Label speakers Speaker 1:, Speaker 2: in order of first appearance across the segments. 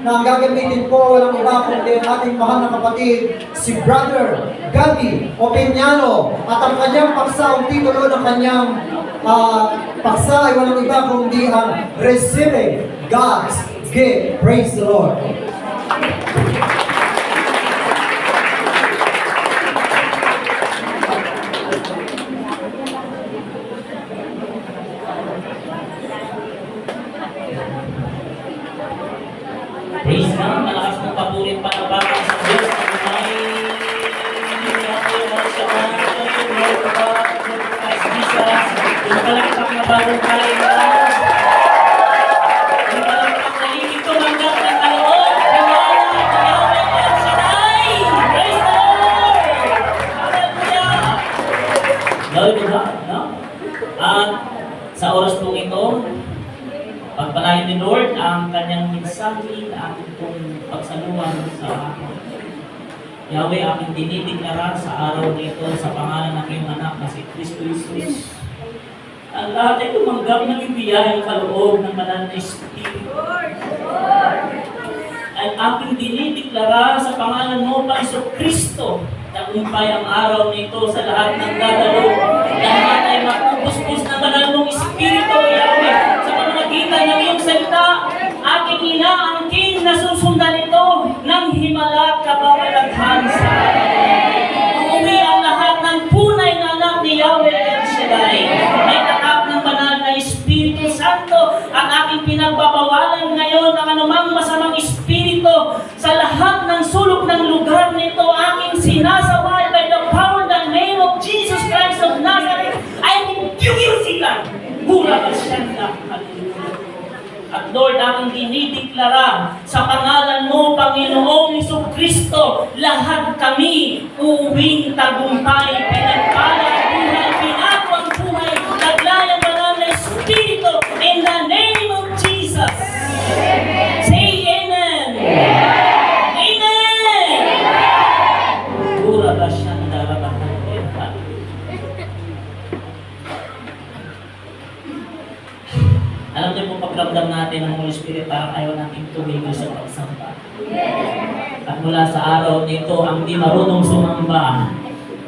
Speaker 1: na ang gagamitin po walang iba kundi ang ating mahal na kapatid, si Brother Gabby Opiñano. At ang kanyang paksa, ang titulo ng kanyang paksa ay walang iba kundi ang Receiving God's Gift. Praise the Lord.
Speaker 2: Praise God, malakas ng pabulit panabakan sa Diyos na may yung palakpak na bagong kalenda, yung palakpak na hindi tumanggap ng kaloob, Praise the Lord! Hallelujah! Glory to God, no? At sa oras pong ito, pagpalain ni Lord ang kanyang mensahe na ating pong pagsaluhan sa Yahweh, aking dinideklara sa araw nito sa pangalan ng iyong anak na si Kristo Jesus. Ang lahat ay tumanggap ng ibiyayang kaloob ng banal na Espiritu. At aking dinideklara sa pangalan mo, Panginoon Kristo, tagumpay ang araw nito sa lahat ng dadalo. Lahat ay mapupuspos ng banal mong Espiritu, Yahweh. Sa pamamagitan ng iyong salita, aking inaangkin na susundan ito ng himala kababalaghan sa uuwi ang lahat ng punay na anak ni Yahweh El Shaddai. May takap ng banal na Espiritu Santo ang aking pinagbabawalan ngayon ng anumang masamang espiritu sa lahat ng sulok ng lugar nito. Aking sinasaway by the power and name of Jesus Christ of Nazareth. I rebuke you, Satan! Hula ka siya na. At Lord, aking dinideklara sa pangalan mo, Panginoong Jesucristo, lahat kami uuwing tagumpay, pinagpala ang buhay, pinago ang buhay, naglayang banal na Espiritu, in the name of Jesus. Say Amen. Amen. Pura ba siya narabahan? Alam niyo po, pagramdam natin ng Holy Spirit, parang ayaw natin tumigil sa pagsamba. At mula sa araw nito, ang di marunong sumamba,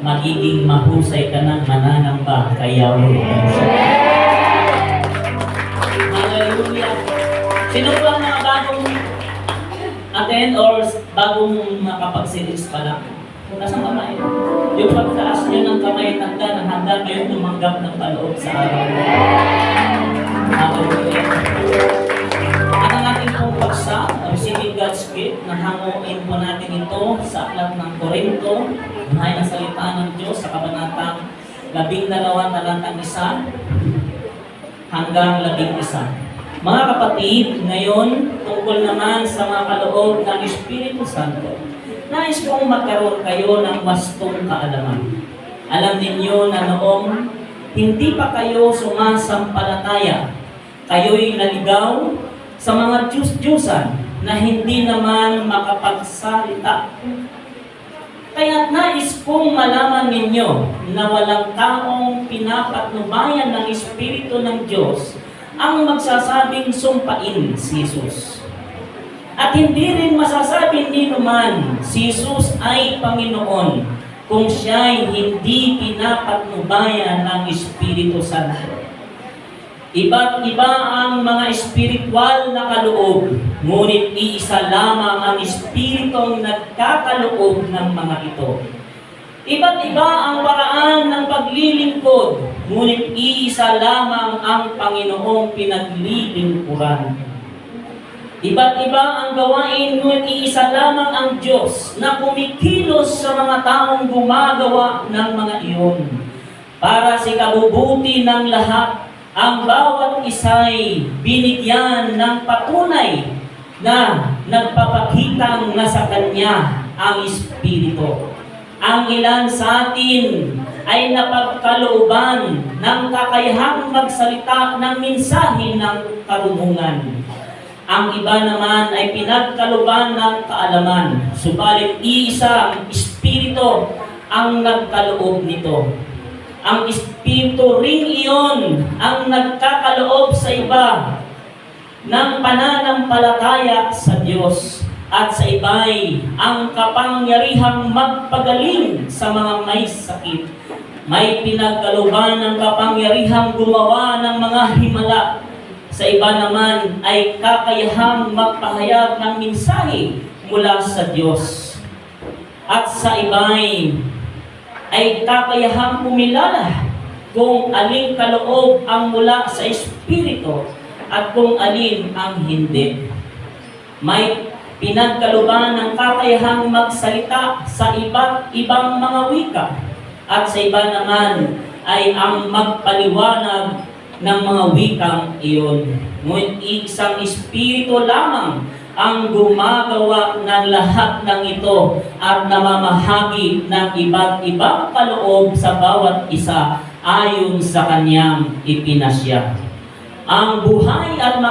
Speaker 2: magiging mahusay ka ng mananamba kay Yahweh. Hallelujah! Sino po ang mga bagong attend or bagong makapag-series pa lang? Nasaan kamay? Yung pagtaas niyo ng kamay, handa kayong tumanggap ng paloob sa araw. Hallelujah. At ang ating pong paksa, Receiving God's Gift, nahanguin po natin ito sa aklat ng Korinto, ay ang salita ng Diyos sa kabanatang 12, talantang 1 hanggang 11. Mga kapatid, ngayon, tungkol naman sa mga kaloob ng Espiritu Santo, nais kong magkaroon kayo ng wastong kaalaman. Alam ninyo na noong hindi pa kayo sumasampalataya, kayo'y naligaw sa mga Diyos-Diyosan na hindi naman makapagsalita. Kaya't nais kong malaman ninyo na walang taong pinapatnubayan ng Espiritu ng Diyos ang magsasabing sumpain si Jesus. At hindi rin masasabi ni naman si Jesus ay Panginoon kung siya'y hindi pinapatnubayan ng Espiritu Santo. Iba't iba ang mga espiritual na kaloob, ngunit iisa lamang ang espiritong nagkakaloob ng mga ito. Iba't iba ang paraan ng paglilingkod, ngunit iisa lamang ang Panginoong pinaglilingkuran. Iba't iba ang gawain, ngunit iisa lamang ang Diyos na kumikilos sa mga taong gumagawa ng mga iyon. Para sa ikabubuti ng lahat, ang bawat isa'y binigyan ng patunay na nagpapakitang nasa Kanya ang Espiritu. Ang ilan sa atin ay napagkalooban ng kakayahang magsalita ng mensahe ng karunungan. Ang iba naman ay pinagkalooban ng kaalaman, subalit iisang Espiritu ang nagkaloob nito. Ang Espiritu rin iyon ang nagkakaloob sa iba ng pananampalataya sa Diyos, at sa iba'y ang kapangyarihang magpagaling sa mga may sakit. May pinagkalooban ng kapangyarihang gumawa ng mga himala. Sa iba naman ay kakayahang magpahayag ng mensahe mula sa Diyos. At sa iba'y ay kakayahang kumilala kung aling kaloob ang mula sa Espiritu at kung alin ang hindi. May pinagkalooban ng kakayahang magsalita sa iba't ibang mga wika, at sa iba naman ay ang magpaliwanag ng mga wikang iyon. Ngunit isang Espiritu lamang ang gumagawa ng lahat ng ito at namamahagi ng iba't ibang kaloob sa bawat isa ayon sa kanyang ipinasya. Ang buhay at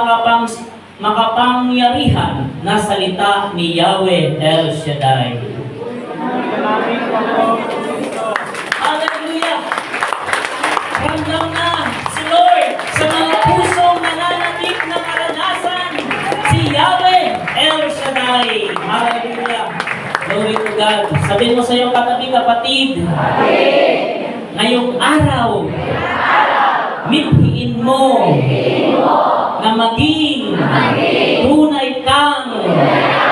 Speaker 2: makapangyarihan na salita ni Yahweh El Shaddai. Hallelujah! Ramdam na si Lord sa mga pusong nananatip na karanasan, si Yahweh El Shaddai. Hallelujah! Glory to God. Sabihin mo sa iyong katabi, kapatid, ngayong araw, mithiin mo na maging tunay kang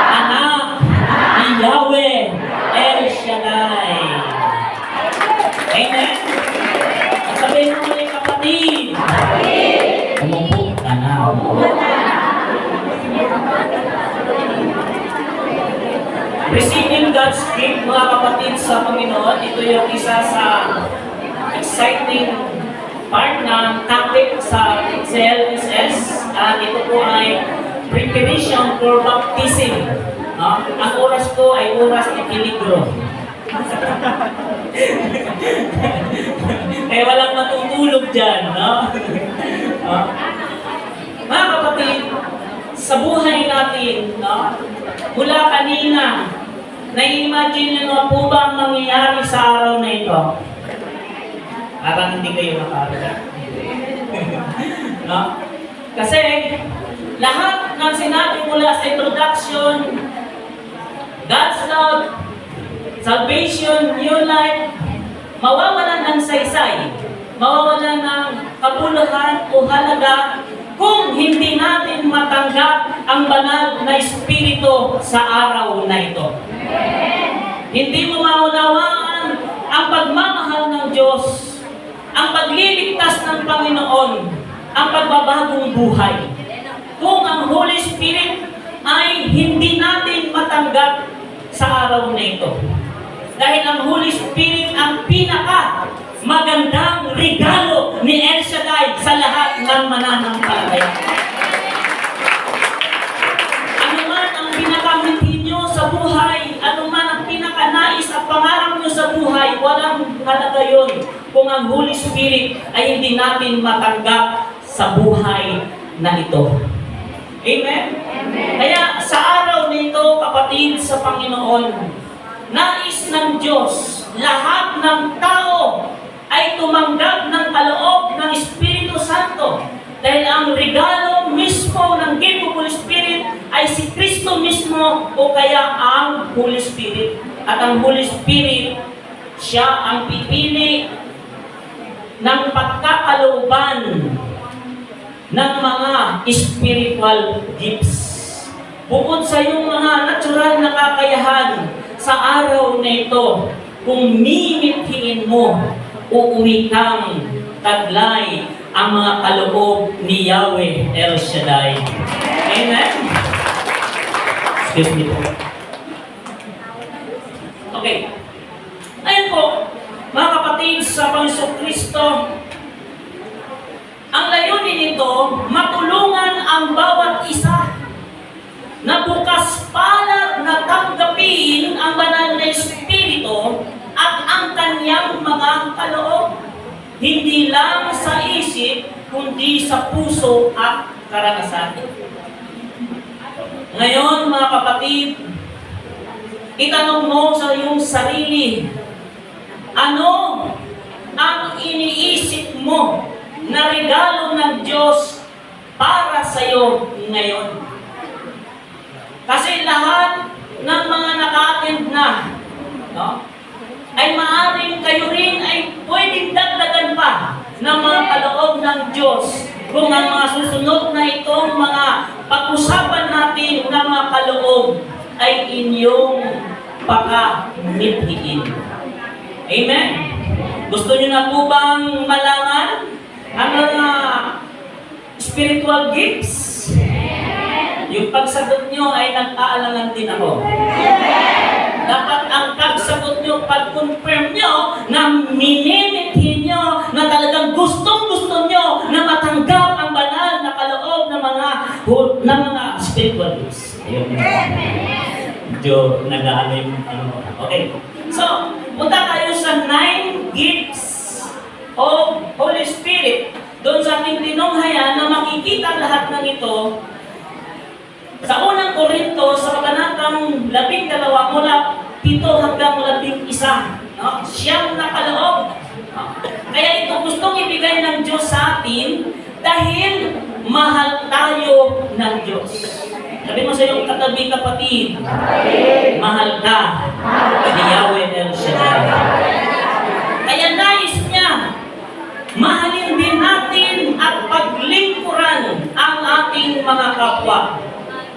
Speaker 2: anak ni Yahweh El Shaddai. Amen? At sabihin mo mga kapatid, umupo ka na. Receiving God's gift, mga kapatid sa Panginoon, ito yung isa sa exciting part ng topic sa CLSS, at ito po ay preparation for baptism. Ang oras ko ay oras ni peligro. Eh walang matutulog dyan, no? Mga kapatid, sa buhay natin, no? Mula kanina, na-imagine nyo po ba ang mangyayari sa araw na ito? Parang hindi kayo makakita. No? Kasi lahat ng sinabi mula sa introduction, God's love, salvation, new life, mawawalan ng saysay, mawawalan ng kabuluhan o halaga kung hindi natin matanggap ang banal na Espiritu sa araw na ito. Hindi mo maunawaan ang pagmamahal ng Diyos, ang pagliligtas ng Panginoon, ang pagbabagong buhay, kung ang Holy Spirit ay hindi natin matanggap sa araw na ito. Dahil ang Holy Spirit ang pinaka magandang regalo ni El Shaddai sa lahat ng mananampalataya. Ano man ang pinakamithi nyo sa buhay, ano man ang pinakanais at pangarap nyo sa buhay, walang halaga yun kung ang Holy Spirit ay hindi natin matanggap sa buhay na ito. Amen? Amen. Kaya sa araw nito, kapatid sa Panginoon, nais ng Diyos, lahat ng tao ay tumanggap ng kaloob ng Espiritu Santo. Dahil ang regalo mismo ng gift of Holy Spirit ay si Kristo mismo o kaya ang Holy Spirit. At ang Holy Spirit, siya ang pipili ng pagkakalooban ng mga spiritual gifts. Bukod sa iyong mga natural na kakayahan sa araw na ito, kung nimithiin mo, uuwi kang taglay ang mga kaloob ni Yahweh El Shaddai. Amen? Excuse me po. Okay. Ayun po, mga kapatid sa Panginoong Kristo, ang layunin nito, matulungan ang bawat isa na bukas palad na tanggapin ang banal na Espiritu at ang kanyang mga kaloob, hindi lang sa isip, kundi sa puso at karanasan. Ngayon, mga kapatid, itanong mo sa iyong sarili, ano ang iniisip mo na regalo ng Diyos para sa iyo ngayon. Kasi lahat ng mga naka-attend na, no, ay maaaring kayo rin ay pwedeng dagdagan pa ng mga kaloob ng Diyos kung ang mga susunod na itong mga pag-usapan natin ng mga kaloob ay inyong paka-mithiin. Amen? Gusto niyo na po bang malaman ang mga spiritual gifts? Yung pagsagot nyo ay nag-aalangan din ako. Dapat ang pagsagot nyo, pag-confirm nyo, na minimithi nyo, na talagang gustong-gusto nyo na matanggap ang banal na kaloob ng mga spiritual gifts. Ayun. Medyo nag-aano yung ano. Okay. So, punta tayo sa 9 gifts of Holy Spirit. Doon sa ating tinunghayan na makikita lahat ng ito sa unang Korinto, sa kabanatang 12, mula 7 hanggang 11, no? Siyang nakaloob. No? Kaya ito gustong ibigay ng Diyos sa atin dahil mahal tayo ng Diyos. Sabi mo sa iyong katabi, kapatid, mahal ka ni Yahweh El Shaddai. Kaya nais niya, mahalin din natin at paglingkuran ang ating mga kapwa.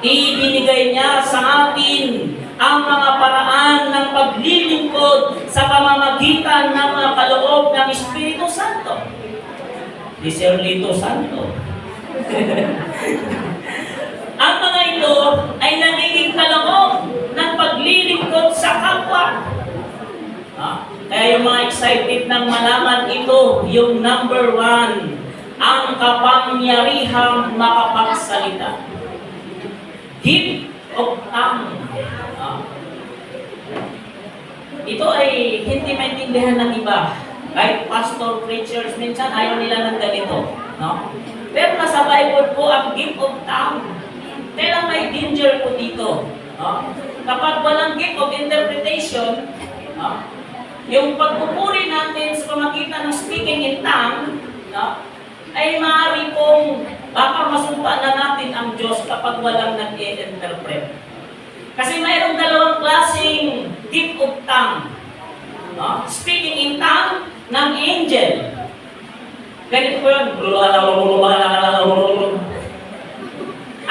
Speaker 2: Ibinigay niya sa atin ang mga paraan ng paglilingkod sa pamamagitan ng mga kaloob ng Espiritu Santo. Espiritu Santo. Ang mga ito ay nagiging kaloob ng paglilingkod sa kapwa. Kaya yung mga excited ng malaman ito, yung number 1, ang kapangyarihang makapagsalita. Gift of tongue. Ito ay hindi maintindihan ng iba. Kahit pastor, preachers, minsan ayaw nila ng ganito. No? Pero nasa Bible po ang gift of tongue. Kaya may danger po dito. No? Kapag walang gift of interpretation, no? Yung pagpupuri natin sa pamagitan ng speaking in tongue, no? Ay maaari pong baka masumpa na natin ang Diyos kapag walang nag-i-interpret. Kasi mayroong dalawang klaseng gift of tongue. No? Speaking in tongue ng angel. Ganito po yun.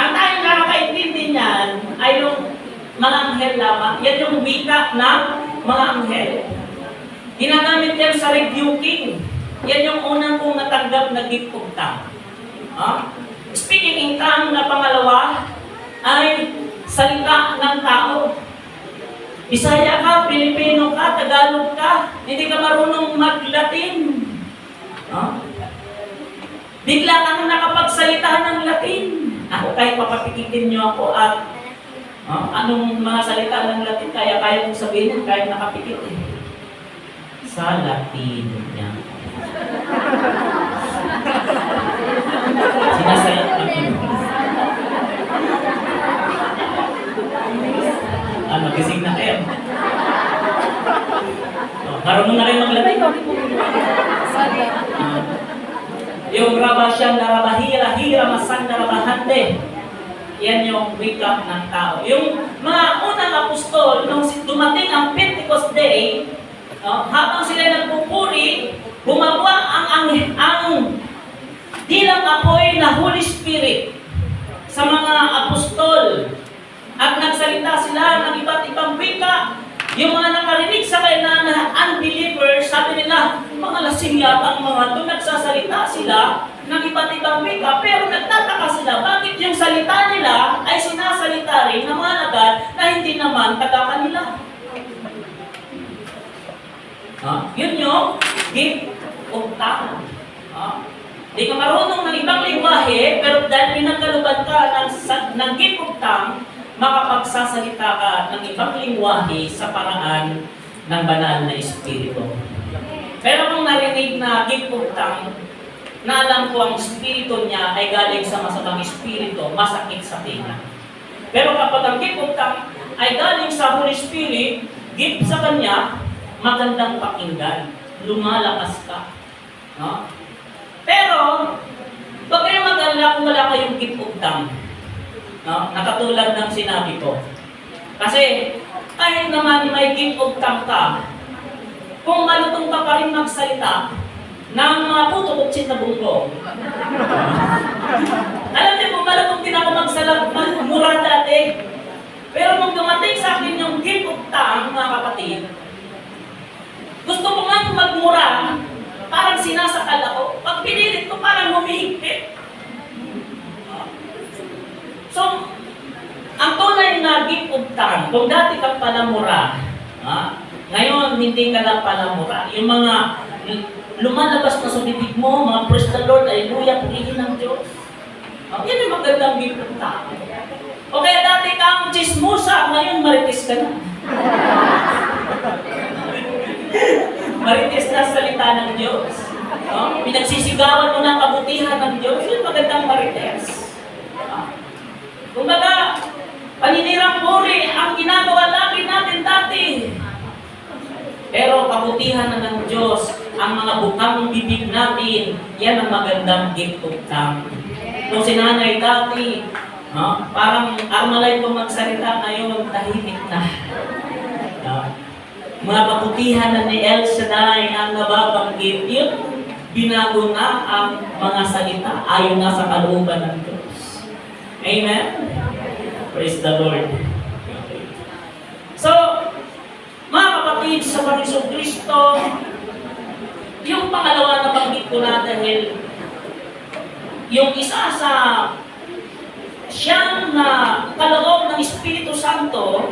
Speaker 2: Ang tayong nakakaintindi niyan ay yung mga anghel lamang. Yan yung wika ng mga anghel. Ginagamit yan sa rebuking. Yan yung unang kong natanggap na gift of tongue. Speaking in tongue na pangalawa ay salita ng tao. Bisaya ka, Pilipino ka, Tagalog ka, hindi ka marunong mag-Latin. Bigla kang nakapagsalita ng Latin. Ako kahit papapikitin nyo ako at anong mga salita ng Latin, kaya kong sabihin, kahit nakapikit eh. Sa Latin niya. Sinasaya magising na kayo. Marunong na rin maglatay. Yung rabasyang narabahira, hira masang narabahante. Yan yung wika ng tao. Yung mga unang apostol, nung dumating ang Pentecost Day, habang sila nagpupuri, bumaba ang dilang apoy na Holy Spirit sa mga apostol at nagsalita sila ng iba't ibang wika. Yung mga nakarinig sa kanila na unbelievers, sabi nila, mga lasing yata ang mga ito, nagsasalita sila ng iba't ibang wika, pero nagtataka sila, bakit yung salita nila ay sinasalita rin ng mga agad na hindi naman taga kanila. Yun yung gift of tongue. Di ka marunong ng ibang lingwahe, pero dahil pinagkaluban ka ng gift of tongue, makapagsasalita ka ng ibang lingwahe sa paraan ng banal na Espiritu. Pero kung narinig na gift of tongue, na alam ko ang Espiritu niya ay galing sa masamang Espiritu, masakit sa tinga. Pero kapag ang gift of tongue ay galing sa Holy Spirit, gift sa Kanya, magandang pakinggan, lumalakas ka. No? Pero, Huwag kayong mag-alala kung wala kayong gift of tongue. No? Nakatulad ng sinabi ko. Kasi kahit naman may gift of tongue ka, kung malutong ka pa rin magsalita ng mga puto-kutsin na bungko. Alam niyo kung malutong din ako magmura dati. Pero nung dumating sa akin yung gift of tongue, mga kapatid, gusto ko nga magmura, parang sinasakal ako. Pag pinilit ko, parang humihigpit. So, ang tunay na gift of tongue, kung dati ka palamura, ngayon hindi ka na palamura. Yung mga lumalabas na sa bibig mo, mga praise the Lord, hallelujah, purihin ng Diyos. Yan yung magandang gift of tongue. O kaya dati kang chismosa, ngayon marites ka na. Marites na salita ng Diyos. Pinagsisigawan mo ng kabutihan ng Diyos, yun magandang marites. Kumbaga, paninirang puri ang ginagawa lagi natin dati. Pero kabutihan na ng Diyos, ang mga bukang bibig natin, yan ang magandang gift of tongue. Kung si nanay dati, parang armalay ko magsalita, ngayon tahimik na. Mga kabutihan na ni El Shaddai ang nababanggit, yun, binago na ang mga salita ayon na sa kalooban ng Diyos. Amen? Praise the Lord. So, mga kapatid sa Panginoong Kristo, yung pangalawa na banggit ko na dahil yung isa sa siyang na kaloob ng Espiritu Santo,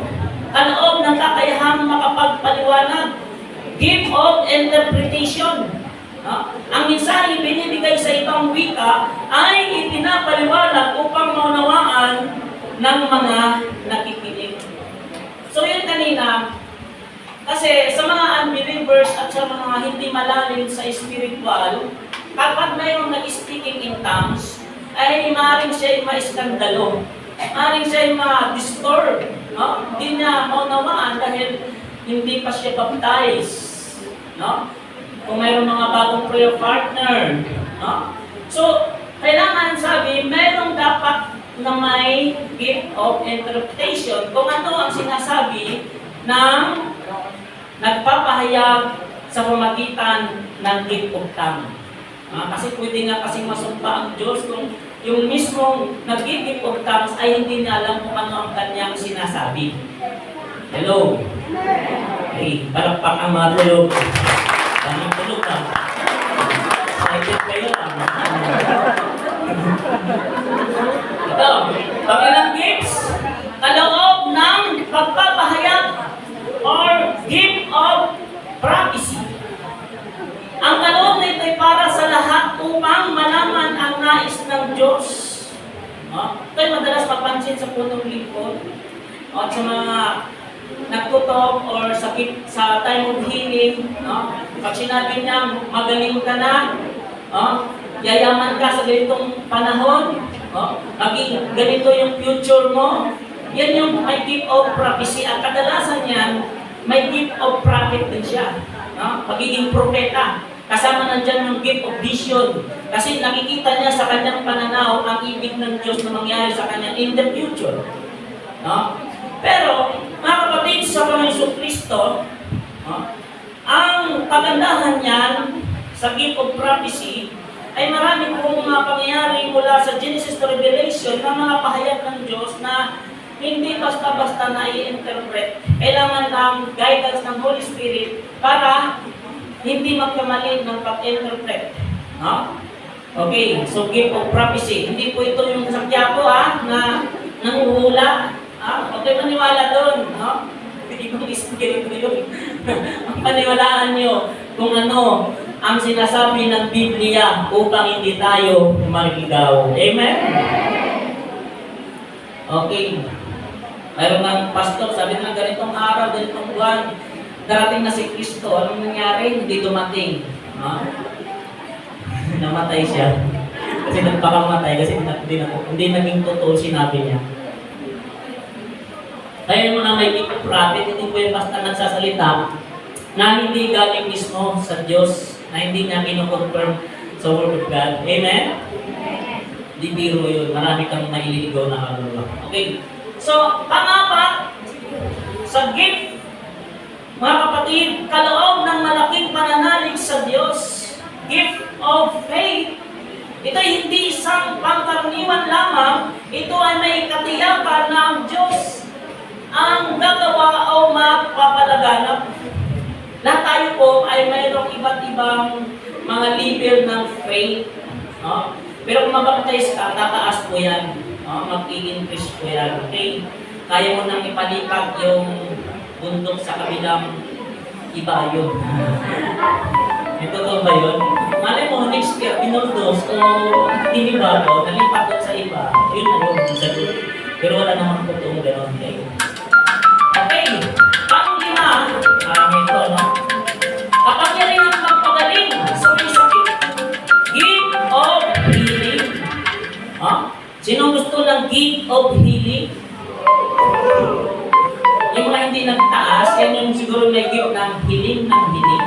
Speaker 2: kaloob ng kakayahang makapagpaliwanag, gift of interpretation. Ang mensahe binibigay sa ibang wika ay ipinapaliwanag upang maunawaan ng mga nakikinig. So yun kanina, kasi sa mga unbelievers at sa mga hindi malalim sa spiritual, kapag mayroong nag-speaking in tongues, ay maaaring siya ma-iskandalo. Maaaring siya ma-disturb. Hindi niya maunawaan dahil hindi pa siya baptized. Kung mayroong mga bagong prayer partner. So, kailangan sabi, mayroong dapat na may gift of interpretation. Kung ano ang sinasabi ng nagpapahayag sa pamagitan ng gift of tongue. Kasi pwede nga kasing masumpa ang Diyos kung yung mismong nag-gift of tongues ay hindi niya alam kung ano ang kanyang sinasabi. Hello? Hey, palakpak ang mga tulog. Anong tulog ka? Excited kayo lang. Ito, pangilang gifts, kaloob ng pagpapahayag or gift of prophecy. Ang kaloob na ito ay para sa lahat upang malaman ang nais ng Diyos. Ito ay madalas mapansin sa punong lingkod at sa mga nagtutok or sakit sa time of healing. Pag sinabi niya, magaling ka na, yayaman ka sa ganitong panahon, maging ganito yung future mo, yan yung may gift of prophecy. At kadalasan yan, may gift of prophet din siya. Pagiging propeta. Kasama nandyan yung gift of vision. Kasi nakikita niya sa kanyang pananaw ang ibig ng Diyos na mangyari sa kanya in the future. Pero, mga kapatid sa Panginoong Kristo, ang kagandahan niyan sa gift of prophecy ay marami pong mga pangyayari mula sa Genesis to Revelation na mga pahayag ng Diyos na hindi basta-basta na i-interpret. Kailangan ng guidance ng Holy Spirit para hindi magkamali ng pag-interpret. Okay, so gift of prophecy. Hindi po ito yung sa Quiapo na nanguhula. Huwag kayo maniwala doon. Hindi ko i-spirit yun. Ang paniwalaan nyo kung ano ang sinasabi ng Biblia upang hindi tayo magigaw. Amen? Okay. Mayroon ng pastor, sabi na ganitong araw, ganitong buwan, darating na si Kristo. Anong nangyari? Hindi dumating. Namatay siya. Kasi nagpakamatay, kasi hindi naging totoo sinabi niya. Kaya yung mga may gift of prophet, hindi po yung basta nagsasalita na hindi galing mismo sa Diyos, na hindi niya kino-confirm sa Word of God. Amen? Di biro yun. Marami kang naililigaw na kaluluwa. Okay. So, pang-apat, sa gift, mga kapatid, kaloob ng malaking pananalig sa Diyos. Gift of faith. Ito ay hindi isang pangkaraniwan lamang. Ito ay may katiyakan na ang Diyos ang gagawa o magpapalaganap. Lahat tayo po ay mayroong iba't ibang mga level ng faith. No? Pero kung mabaptize ka, tataas po yan. No? Mag-i-increase po yan. Okay? Kaya mo nang ipalipat yung bundok sa kabilang ibayo. Ito to ba yun? Malay mo, next year, binuldos o tinibago, nalipat doon sa iba. Yun na yun. Pero wala namang totoong gano'n. Okay. Pang-lima, ito, no? Kapangyarihan ng magpagaling sa may sakit. Gift of healing. Sino gusto ng gift of healing? Yung mga hindi nagtaas, yan yung siguro may gift ng healing ng healing.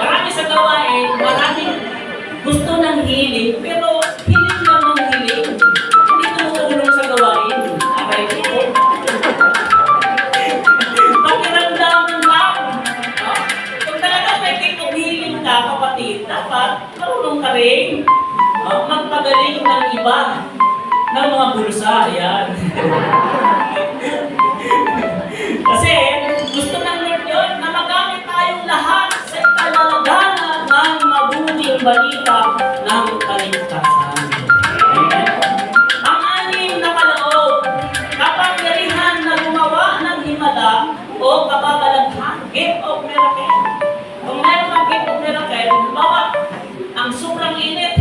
Speaker 2: Marami sa gawain, maraming gusto ng healing, pero healing lang ng healing. Hindi tumutulong sa gawain. Okay po. Pakiramdaman lang. Kung talaga may gift of healing ka, kapatid, dapat marunong ka rin magpagaling ng iba ng mga bulsa. Yan. Kasi gusto ng Lord yun na magamit tayong lahat sa ikalalaganan ng mabuting balita ng kaligtasan. Amen. Ang anim na kaloob, kapangyarihan na gumawa ng himala o kababalaghan, gift of miracle. Kung meron kang gift of miracle, bawa ang sobrang init,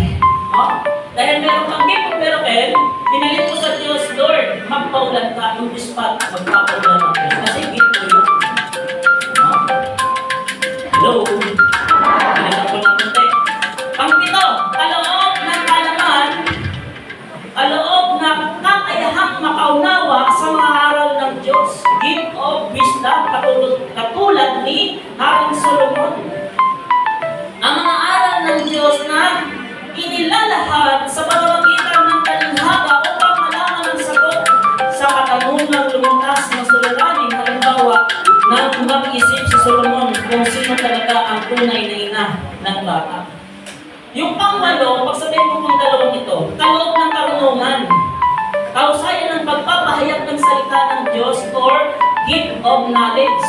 Speaker 2: dahil meron kang gift of miracle, pinalit mo sa Diyos, Lord, magpaulan ka, yung spot, magpapaulan ka. Kasi gift mo yun. Hello? Pinalit ko ng kunti. Pang-pito, kaloob ng kalaman, kaloob ng kakayahang makaunawa sa mga aral ng Diyos. Gift of wisdom, katulad ni Haring Solomon. Ang mga aral ng Diyos na inilalahad sa pamamagitan ng talinhaga upang malaman ang sagot sa katanungang lumutas na suliranin. Halimbawa, na mag-isip si Solomon kung sino talaga ang tunay na ina ng bata. Yung pangwalo, pagsabihin ko ng dalawang ito, kaloob ng karunungan, kausayan ng pagpapahayag ng salita ng Diyos or gift of knowledge.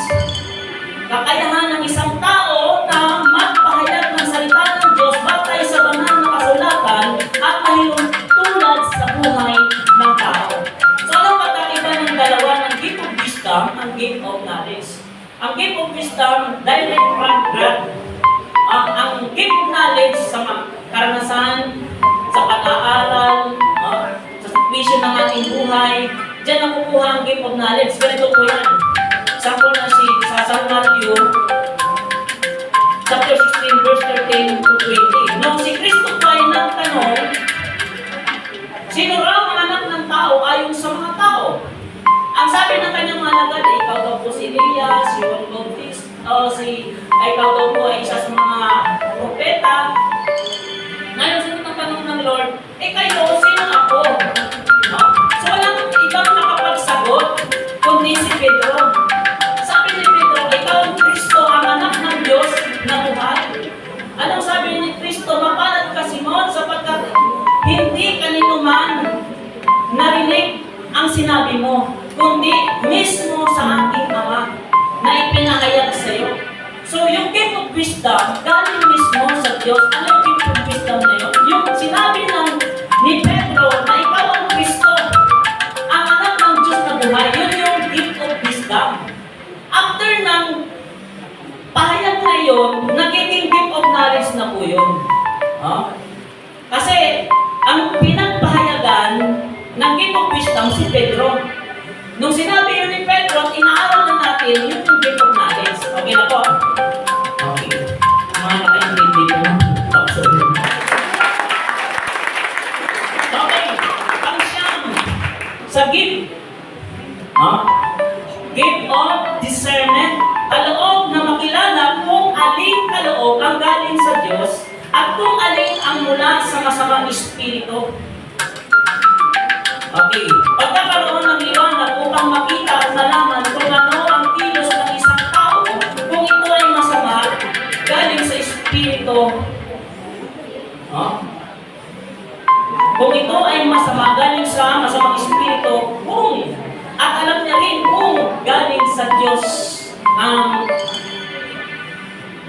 Speaker 2: Kakayahan ng isang tao na magpahayag ng salita ng Diyos batay sa banal na kasulatan at mahilutulad sa buhay ng tao. So, anong pagkakaiba ng dalawa ng gift of wisdom ang gift of knowledge? Ang gift of wisdom, direct from God. Ang gift of knowledge sa karanasan, sa pag-aaral, sa situation ng ating buhay, diyan nakukuha ang gift of knowledge. Ganito po yan. Sample na sa San Matthew, chapter 16, verse 13 to 20. Nung si Kristo po ay nagtanong, sino raw ang anak ng tao ayon sa mga tao? Ang sabi ng kanyang mga alagad, ikaw daw po si Elias, si Juan Bautista, ikaw daw po ay isa sa mga propeta. Ngayon, sino ang tanong ng Lord, kayo, sino ako? So, walang ibang nakapagsagot, kundi si Pedro. Sabi ni Pedro, ikaw ang Kristo, ang anak ng Diyos na buhay. Anong sabi ni Kristo? Mapalad ka, Simon, sapagkat hindi kanino man narinig ang sinabi mo, kundi mismo sa ating Ama na ipinahayag sa iyo. So, yung gift of wisdom, galing mismo sa Diyos. Ano yung gift of wisdom na yun? Yung sinabi ni Pedro na ikaw ang Kristo, ang anak ng Diyos na buhay, yun yung gift of wisdom. After ng pahayag na yun, nagiging gift of knowledge na po yun. Kasi, ang pinagpahayagan ng gift of wisdom si Pedro. Nung sinabi yun ni Pedro at inaaral na natin, yun yung gift of knowledge. Okay na po? Okay. Mga nakaintindi ko na. Okay. Pang-siyam. Sa gift. Gift of discernment. Kaloob na makilala kung aling kaloob ang galing sa Diyos At kung alin ang mula sa masamang espiritu. Okay. Pagkakaroon ng liwanag upang makita at malaman kung ano ang kilos ng isang tao, kung ito ay masama, galing sa espiritu. Kung ito ay masama, galing sa masamang espiritu, at alam niya rin kung galing sa Diyos ang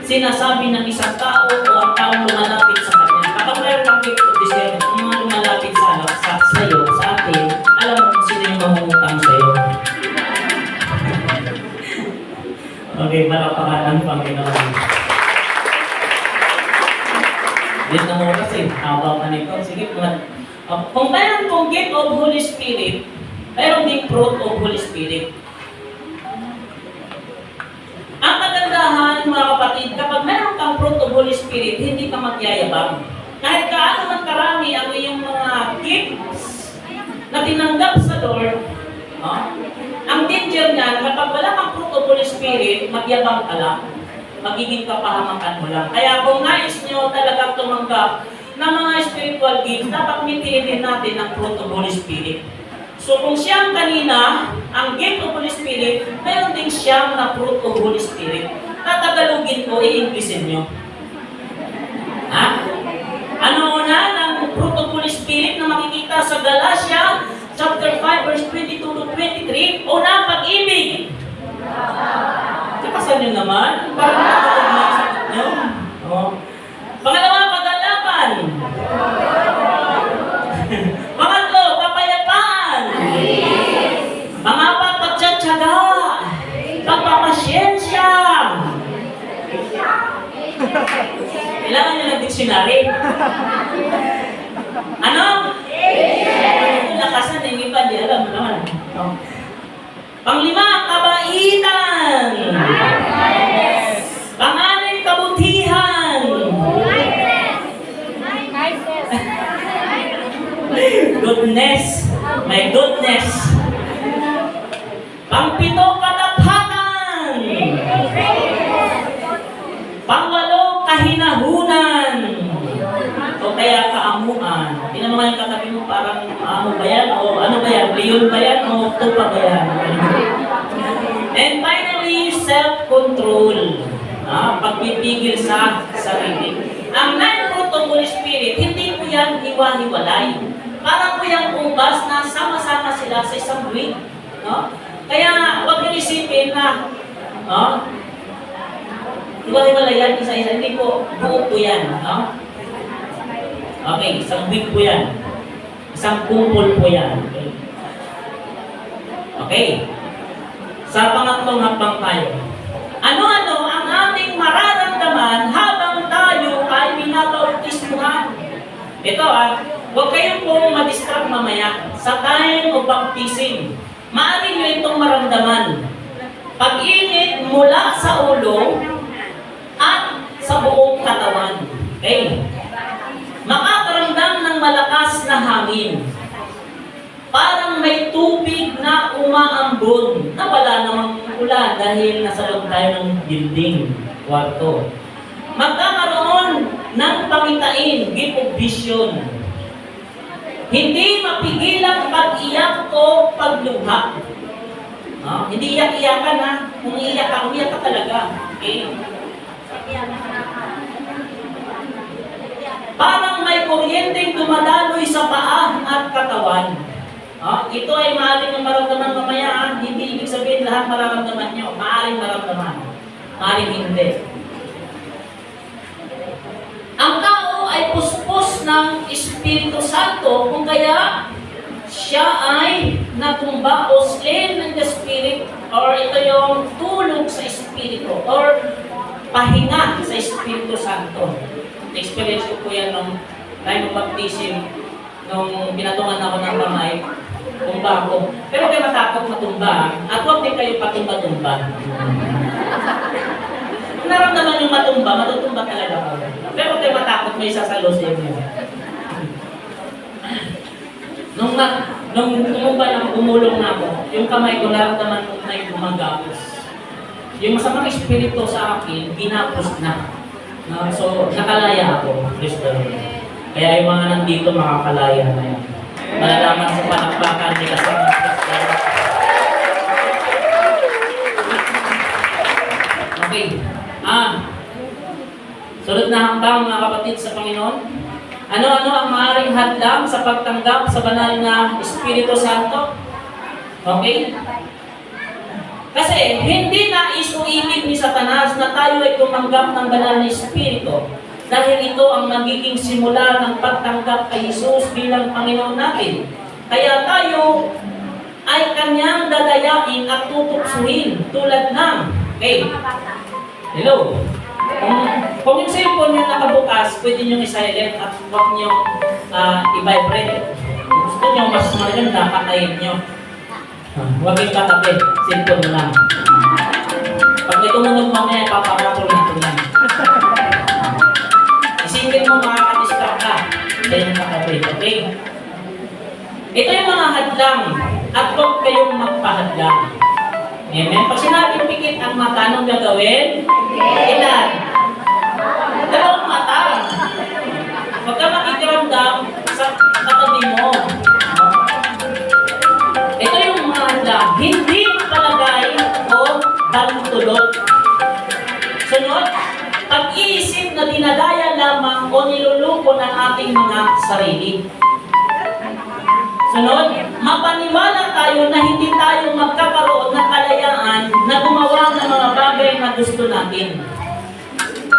Speaker 2: sinasabi ng isang tao o ang taong lumalapit sa kanya. Kapag mayroon kang gift of discernment, yung mga lumalapit sa iyo, sa atin, alam mo kung sino yung mamumutang sa iyo. Okay, malapakan ng Panginoon. Yan na mo kasi, haba pa nito. Sige, kung mayroon kong gift of Holy Spirit, mayroon din fruit of Holy Spirit. Ang kagandahan, mga kapatid, kapag mayroon kang fruit of Holy Spirit, hindi ka magyayabang. Kahit kaano man karami ang iyong mga gifts na tinanggap sa Lord, ang danger niyan, kapag wala kang fruit of Holy Spirit, magyabang ka lang. Magiging kapahamakan mo lang. Kaya kung nais nyo talagang tumanggap ng mga spiritual gifts, dapat mitiin din natin ang fruit of Holy Spirit. So kung siyang kanina, ang gift of Holy Spirit, mayroon din siyang na fruit of Holy Spirit. Tatagalugin ko, i-Inglesin nyo. Ha? Ano na ng fruit of Holy Spirit na makikita sa Galatia chapter 5 verse 22 to 23? Una, pag-ibig. Kapasan nyo naman. Parang nakakagumay sa inyo. Pangalawa, pag-alapan. Pangatlo, kapayapaan. Pangapat, pagtsatsaga. Pagpapasyensya. Kailangan nyo ng dictionary. Ano? Lakasan, yung iba, di alam mo naman. Panglima, kabaitan. Pangalan, kabutihan. Goodness. My goodness. Pangpito, katapatan. Pangwalo, kahinahunan. O kaya kaamuan. Tingnan mo nga yung katabi mo, parang amo ba yan? O ano ba yan? Leon ba yan? O tupa ba yan? And finally, self-control. Pagpipigil sa sarili. Ang nine fruit of Holy Spirit, hindi po yan hiwa-hiwalay. Parang po yung ubas na sama-sama sila sa isang buwig. Kaya huwag niyo isipin na hiwa-hiwalay yan, isa-isa. Hindi po, buo po yan. Okay, isang week po yan. Isang kumpol po yan. Okay. Sa pangatlong hakbang tayo. Ano-ano ang ating mararamdaman habang tayo ay binabautismuhan? Ito huwag kayong pong madistract mamaya sa time of baptism. Maaari nyo itong maramdaman. Pag-init mula sa ulo at sa buong katawan. Okay? Makakaramdam ng malakas na hangin. Parang may tubig na umaambon na wala namang ulan dahil nasa loob tayo ng building, kwarto. Magkakaroon ng pangitain, gift of vision. Hindi mapigilang pag-iyak o pagluha. Hindi iyak-iyakan Kung iyak ka talaga. Okay? Parang may kuryenteng dumadaloy sa paa at katawan. Ito ay maaaring ng maramdaman mamaya. Hindi ibig sabihin lahat mararamdaman nyo. Maaaring maramdaman. Maaaring hindi. Ang tao ay puspos ng Espiritu Santo kung kaya siya ay natumba o slain ng the Spirit, or ito yung tulog sa Espiritu or pahinga sa Espiritu Santo. Experience ko po yan nung time of baptism, nung pinatungan ako ng kamay, tumba ako. Pero kayo matakot matumba, at huwag din kayo patumba-tumba. Kung naramdaman yung matumba, matutumba talaga ako. Pero kayo matakot, may sasalo sa inyo. Nung tumumba na, umulong na ako, yung kamay ko naramdaman ko na yung gumagapos. Yung masamang espiritu sa akin, ginapos na. So, nakalaya ako, Kristo. Kaya yung mga nandito makakalaya na yan. Malalaman sa panakbakan ni kasama Kristo. Okay. Sunod na hambang mga kapatid sa Panginoon. Ano-ano ang maaaring hadlang sa pagtanggap sa banal na Espiritu Santo? Okay? Kasi hindi nais o ibig ni Satanas na tayo ay tumanggap ng banal na Espiritu dahil ito ang magiging simula ng pagtanggap kay Jesus bilang Panginoon natin. Kaya tayo ay kanyang dadayain at tutuksuhin tulad ng, okay, hello? Kung yung cellphone nyo nakabukas, pwede nyo i-silent at huwag nyo i-vibrate. Kung gusto nyo, mas maganda, patayin nyo. Huwag yung katabi, cellphone mo lang. Pag may tumunog mamaya, paparakol na ito yan. Isipin mo, makakadistract ka. Kaya yung katabi, okay? Ito yung mga hadlang at huwag kayong magpahadlang. Amen. Pag sinabing pikit ang mata, anong gagawin? Ilan? Dalawang mata. Huwag ka makikiramdam sa katabi mo. Ito yung mga hadlang. Hindi mapalagay o balutulot. Sunod, pag-iisip na dinadaya lamang o niluluko ng ating mga sarili. Sunod, mapaniwala tayo na hindi tayo magkakaroon ng kalayaan na gumawa ng mga bagay na gusto natin.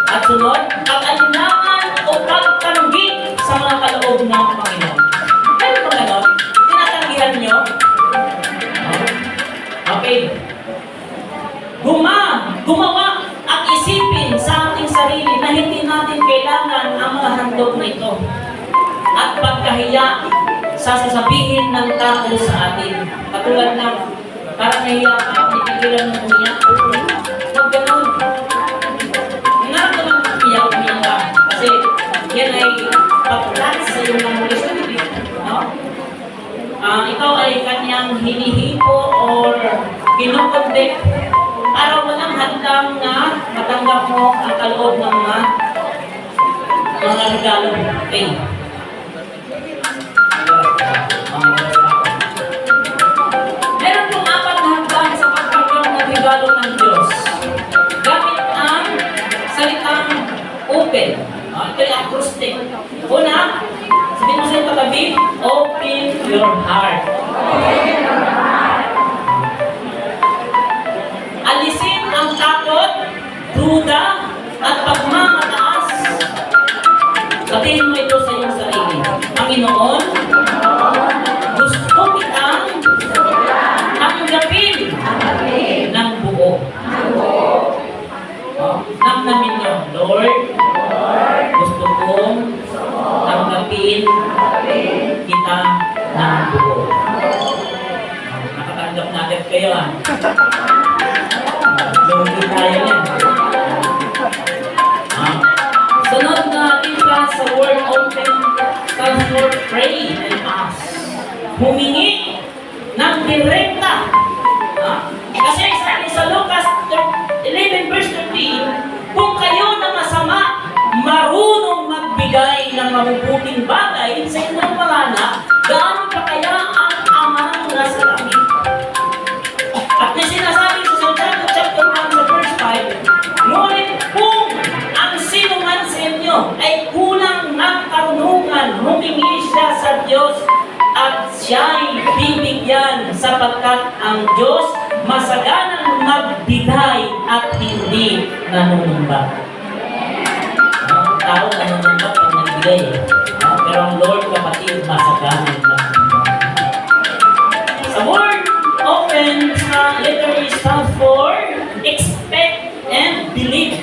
Speaker 2: At sunod, pag-alinlangan o pagtanggi sa mga kaloob ng Panginoon. Ano ba gano'n? Tinatanggihan nyo? Okay. Gumawa at isipin sa ating sarili na hindi natin kailangan ang mga handog na ito. At pagkahiya sa sasabihin ng tao sa atin. Katulad ng, parang nahiya ka, pinipigilan mo umiyak. Huwag ganun. Nararamdaman mo umiyak ka. Kasi yan ay pagkat sa iyong namulis na bibig. No? Ikaw ay kanyang hinihipo or kinukondek para walang handang na matanggap mo ang kaloob ng mga regalo. Okay. Meron pong 4 na hagdan sa pagtanggap ng regalo ng Diyos. Gamit ang salitang open. Ito yung acrostic. Una, sabihin mo sa iyong katabi, open your heart. Alisin ang takot, duda, at pagmamataas. Sabihin mo ito sa iyong sarili. Panginoon, gusto kitang tanggapin ng buo. Namnamin nyo, Lord, gusto kong tanggapin kita ng buo. Nakatanggap na agad kayo, Lugi tayo yan. Sunod na ating sa word open, God's word pray and ask. Humingi ng direkta. Kasi sabi sa Lucas 11 verse 13, kung kayo na masama, marunong magbigay ng mabubuting bagay sa inyong mga anak, gaano pa kaya ang amang nasa langit? At may sinasabi sa Santiago chapter 1 sa verse 5, ngunit kung ang sino man sa inyo ay kulang ng karunungan, humingi siya sa Diyos at siya'y bibigyan sapagkat ang Diyos masaganang magbigay at hindi nanunumba. Ang tao nanunumba pag nagbigay. Pero ang Lord, kapatid, masaganang magbigay. Sa word open, sa letter E stands for expect and believe.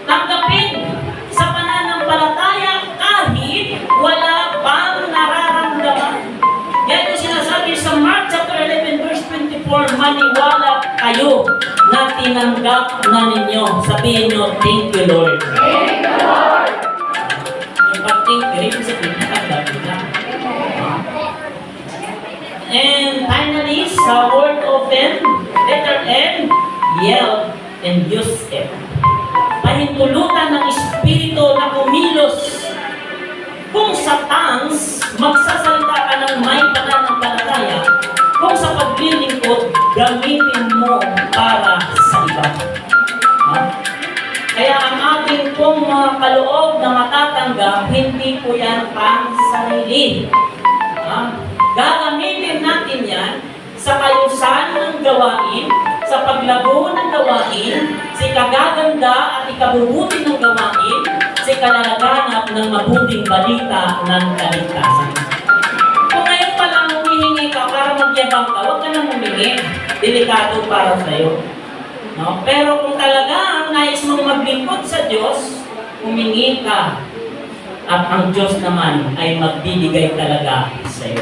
Speaker 2: Tanggapin sa pananampalataya kahit wala pang nararamdaman. Yan yung sinasabi sa Mark chapter 11 verse 24, maniwala kayo na tinanggap na ninyo. Sabihin nyo, thank you Lord. Thank you Lord. Yung pag-thank you, rin sabihin, natanggap nyo na. And finally, sa word open, letter N, yell and use it. pahintulutan ng Espiritu na kumilos. Kung sa tongues, magsasalita ka ng may pananampalataya, kung sa paglilingkod, gamitin mo para sa iba. Ha? Kaya ang ating pong mga kaloob na matatanggap, hindi po yan pang sarili. Gagamitin natin yan sa kayusan ng gawain, sa paglago ng gawain, sa ikagaganda at ikabubuti ng gawain, sa ikalalaganap ng mabuting balita ng kaligtasan. Kung ngayon pa lang humihingi ka para magyabang ka, huwag ka nang humingi. Delikado para sa'yo. No? Pero kung talaga ang nais mong maglingkod sa Diyos, humingi ka. At ang Diyos naman ay magbibigay talaga sa iyo.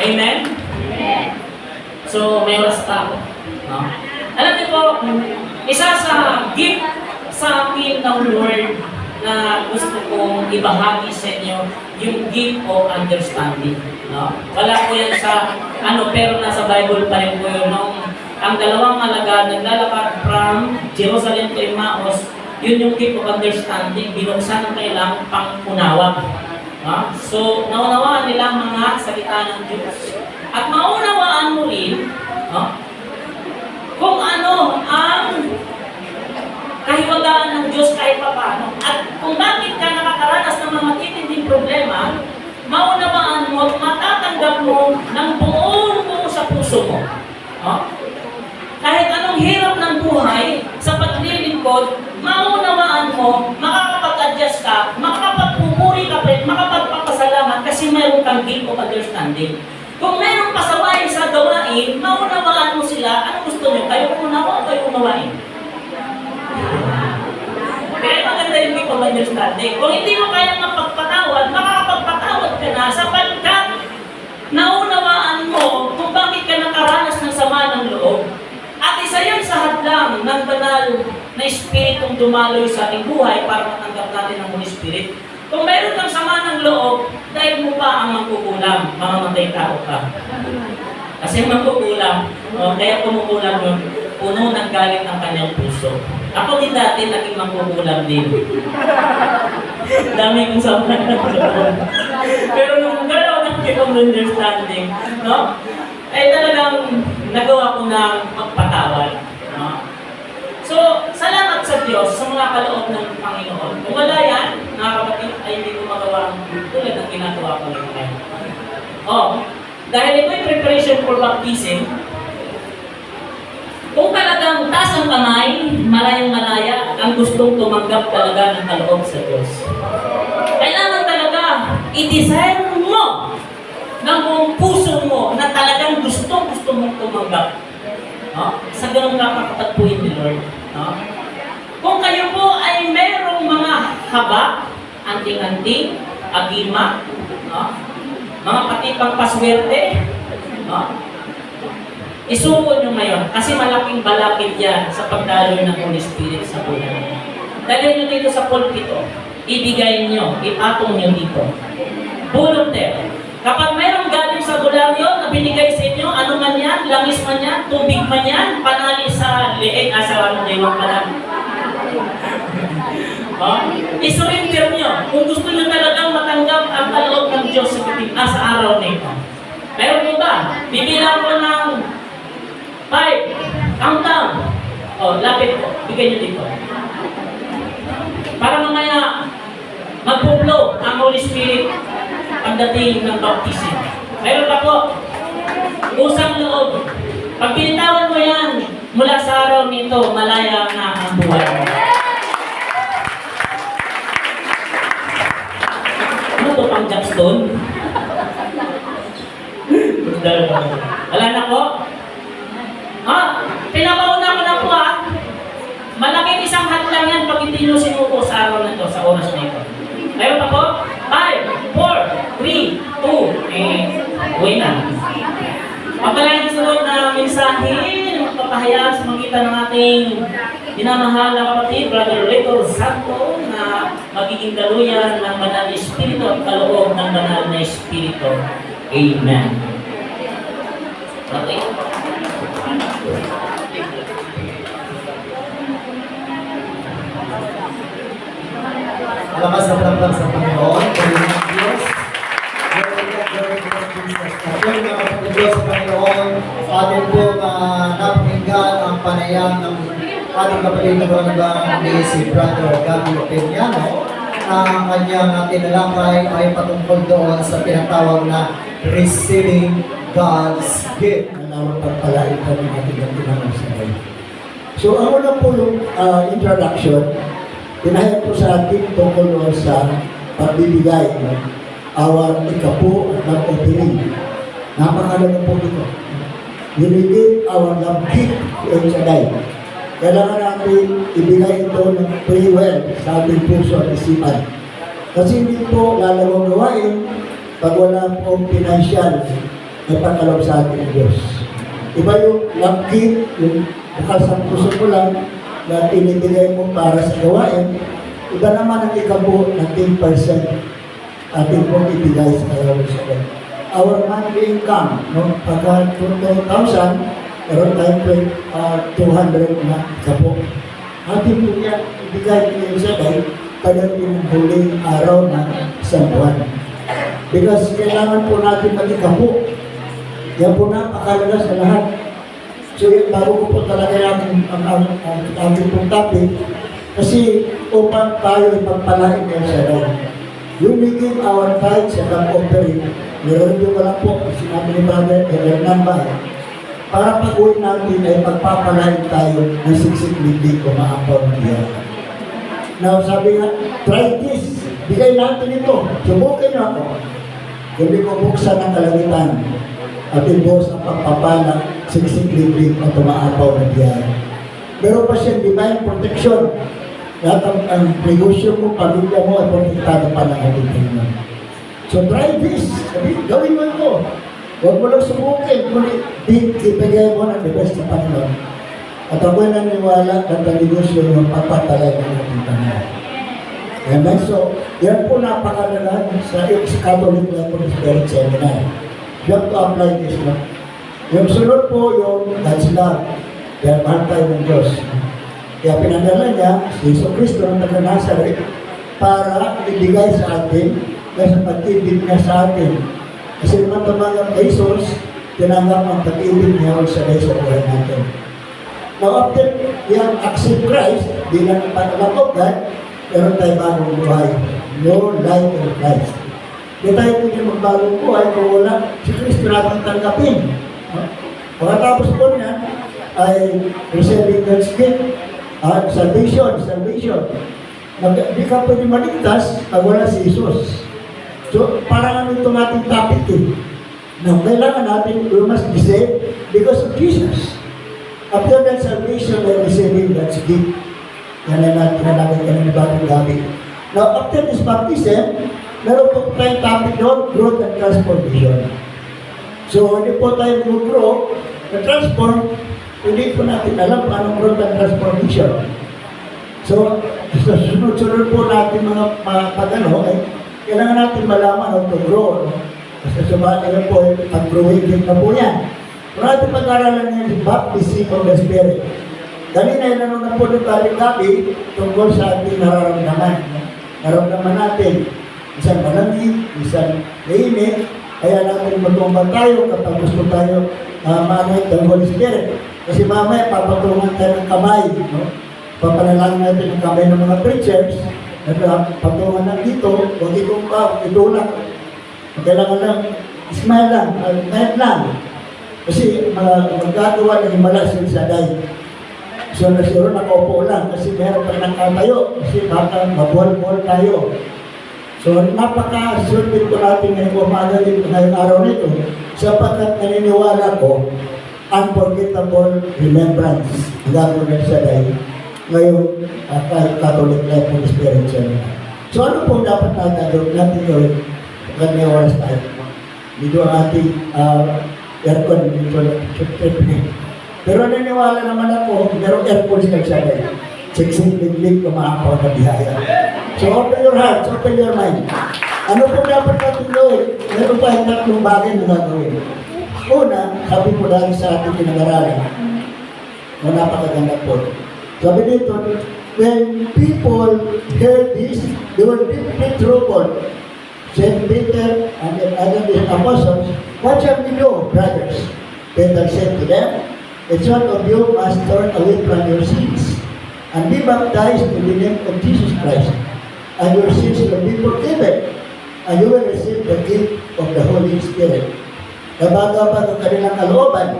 Speaker 2: Amen? Amen. So, may oras pa ako. No? Alam niyo po, isa sa gift sa akin ng Lord na gusto kong ibahagi sa inyo, yung gift of understanding. No? Wala po yan sa, pero nasa Bible pa rin po yun. Ang dalawang alagad naglalakad from Jerusalem to Emmaus, yun yung gift of understanding, binuksan ng kailang pang-unawa. So, naunawaan nila mga salita ng Diyos. At maunawaan mo rin kung ano ang kahiwagaan ng Diyos kahit paano. At kung bakit ka nakakaranas ng mga matitinding problema, maunawaan mo at matatanggap mo ng buong sa puso mo. Kahit anong hirap ng buhay, sa paglilingkod, maunawaan mo, makakapag-adjust ka, makakapagpupuri ka pa, makakapagpapasalamat kasi mayroon kang gift of understanding. Kung mayroong pasaway sa gawain, maunawaan mo sila, ano gusto nyo? Kayo unawa o kayo unawain? Kaya maganda yung gift of understanding. Kung hindi mo kayang mapagpatawad, makakapagpatawad ka na sapagkat naunawaan mo kung bakit ka nakaranas ng sama ng loob. At isa yan sa hadlang ng banal na Espiritong dumaloy sa ating buhay para matanggap natin ang Holy Spirit. Kung mayroon kang sama ng loob, dahil mo pa ang mangkukulam, mamamatay tao ka. Kasi mangkukulam, kaya kumukulam yun, puno ng galit ng kanyang puso. Ako din dati naging mangkukulam din. Dami kong sama ng loob. Pero nung gano'n ang gano'ng understanding, ay talagang nagawa ko ng magpatawad. So, salamat sa Diyos sa mga kaloob ng Panginoon. Kung wala yan, mga kapatid, ay hindi ko magawa ang tulad ng ginagawa ko ngayon. Dahil ito'y preparation for baptism, kung talagang taas ang kamay, malayang-malaya, ang gustong tumanggap talaga ng kaloob sa Diyos. Kailangan talaga i-desire mo ng buong puso mo na talagang gusto mong tumanggap. Sa ganun kakapatagpuin ni Lord. Kung kayo po ay merong mga haba, anting-anting, agima, mga pati pangpaswerte, isuko nyo ngayon kasi malaking balakid yan sa pagdaloy ng Holy Spirit sa buhay. Dalhin nyo dito sa pulpito, ibigay nyo, ipatong nyo dito. Volunteer. Kapag mayroong galing sa bularyo na binigay sa inyo, ano man yan, langis man yan, tubig man yan, panali sa leeg, asawa ng diwang pala. Isurrender nyo kung gusto nyo talagang matanggap ang kaloob ng Diyos sa araw na ito. Meron nyo ba? Bibilang ko ng 5, countdown. Lapit po, bigay nyo dito. Para mamaya, magpuplo ang Holy Spirit pagdating ng baptism. Mayroon pa po, usang loob. Pag pinitawan mo yan, mula sa araw nito, malaya na ang buhay mo. Ano to pang Jackstone? Wala na po? Pinapauna ko na po Malaking isang hadlang yan pag hindi nyo sinuko sa araw na ito, sa oras na ito. Mayroon pa po? 5, 4, 3, 2, uwi na. Pagpalain sa sunod na mensahe na magpapahayag sa magitan ng ating dinamahal na kapatid, Brother Rico Santo, na magiging daluyan ng banal na Espiritu at kaloob ng banal na Espiritu. Amen. Okay.
Speaker 1: Alakas na palapag sa Panginoon. Panginoon ng Diyos. Ngayon mga kapatid Diyos sa Panginoon, atin po napakinggan ang panayam ng ating kapatid na Barangay ni si Brother Gabi Peñano. Ang kanyang tinalakay ay patungkol doon sa tinatawag na receiving God's gift.
Speaker 3: Nawang pagpalain kami natin ang tinanong. So, ang una po yung introduction, pinahayag po sa atin tungkol sa pagbibigay ng our ikapo ng opening. Napakalaga po dito. Binigay our love gift to El Shaddai. Kailangan natin ibigay ito ng free will sa ating puso at isipan. Kasi hindi po lalawang gawain pag wala pong financial na pagkalog sa ating Diyos. Iba yung love gift, yung bukal sa puso mo lang na tinibigay mo para sa gawain. Iba naman ang ikapo ng 10% ating pong ibigay sa kayawang sa God. Our monthly income, no? Pagka 2,000, meron tayong 200 na ikapo. Ating po yan ibigay niyo sa day pagdating ng huling araw ng isang buwan. Because kailangan po natin mag-ikapo. Yan po napakalaga sa lahat. So, bago ko po talaga ang ating pong topic, kasi upang tayo ipagpalain niya sa day. You may give our tithes and ang offering. Meron din ko lang po, sinabi ni Brother Hernan Bay, para pag-uwi natin ay pagpapalain tayo ng siksik-libig o maapaw ng biyaya. Now, sabi nga, try this. Bigay natin ito. Subukin nyo ako. Hindi ko buksan ang kalangitan at ibuhos ang pagpapala, siksik-libig o tumaapaw ng biyaya. Meron pa siyang divine protection. Lahat ang negosyo mo, pamilya mo, ay protektado pa ng ating Panginoon. So try this. Sabi, gawin mo ito. Huwag mo lang subukin. Kundi, ibigay mo ng the best ng Panginoon. At ako'y naniwala na ang negosyo ng pagpatalay ng ating Panginoon. Amen. So, yan po napakalaga sa Catholic Life of the Spirit Seminar. You have to apply this. No? Yung sunod po yung God's love. Yan, mahal tayo ng Diyos. Kaya pinadala niya si Jesu Cristo ng taga-Nazaret para ibigay sa atin dahil sa pag-ibig niya sa atin. Kasi naman tumanggap kay Jesus, tinanggap ang pag-ibig niya sa buhay natin. Now after yung accept Christ, bilang panalang of God, meron tayo bagong buhay. No life in Christ. Di tayo pwede magbagong buhay kung wala si Cristo natin tanggapin. Pagkatapos po niya, ay receiving God's gift. Salvation. Hindi ka pwede maligtas pag wala si Jesus. So, parang ano itong ating topic eh. Now, kailangan natin, we must be saved because of Jesus. After that salvation, we are receiving God's gift. Yan na natin nalagay ka ng bagong gabi. Now, after this baptism, meron po tayong topic doon, growth and transformation. So, hindi po tayo mag-grow and transform, hindi po natin alam paano growth and transformation. So, sa sunod-sunod po natin mga pag-ano, kailangan natin malaman how to grow. Kasi sumasabi po, pag-growing din na po yan. Kung natin pag-aralan niya yung baptism of the Spirit. Kanina, inanong na po ng gabi tungkol sa ating nararamdaman. Nararamdaman natin, isang malamig, isang mainit, kaya natin matumbang tayo kapag gusto tayo manay ng Holy Spirit. Kasi mamaya, papatungan tayo ng kamay. No? Papanalangin natin ang kamay ng mga preachers, patungan lang dito, huwag itong itulak. Kailangan lang, smile lang, night lang. Kasi magagawa ng himala sa Shaddai. So, nasiguro nakaupo lang kasi meron pa nakatayo. Kasi baka mabuhal-buhal tayo. So, napaka-certain ko natin ngayong umaga dito ngayong araw nito sapagkat naniniwala ko unforgettable remembrance ang gagawin ng Shaddai ngayong Catholic Life of the Spirit Seminar. So, ano po dapat natin gawin? May oras tayo. Dito ang ating aircon dito. Pero naniwala naman ako, merong aircon sa Shaddai. Siksik, liglig, kumakapaw na bihaya. So open your heart, open your mind. Ano po dapat natin gawin? Meron pa yung tatlong bagay na gagawin. Una, sabi po dahil sa ating pinag-aralan, na napakaganda po. Sabi dito, when people heard this, they were deeply troubled. Saint Peter and the other apostles, "What shall we do, brothers?" Peter said to them, "Each one of you must turn away from your sins and be baptized in the name of Jesus Christ, and your sins will be forgiven, and you will receive the gift of the Holy Spirit." Nabagabag ang kanilang kalooban.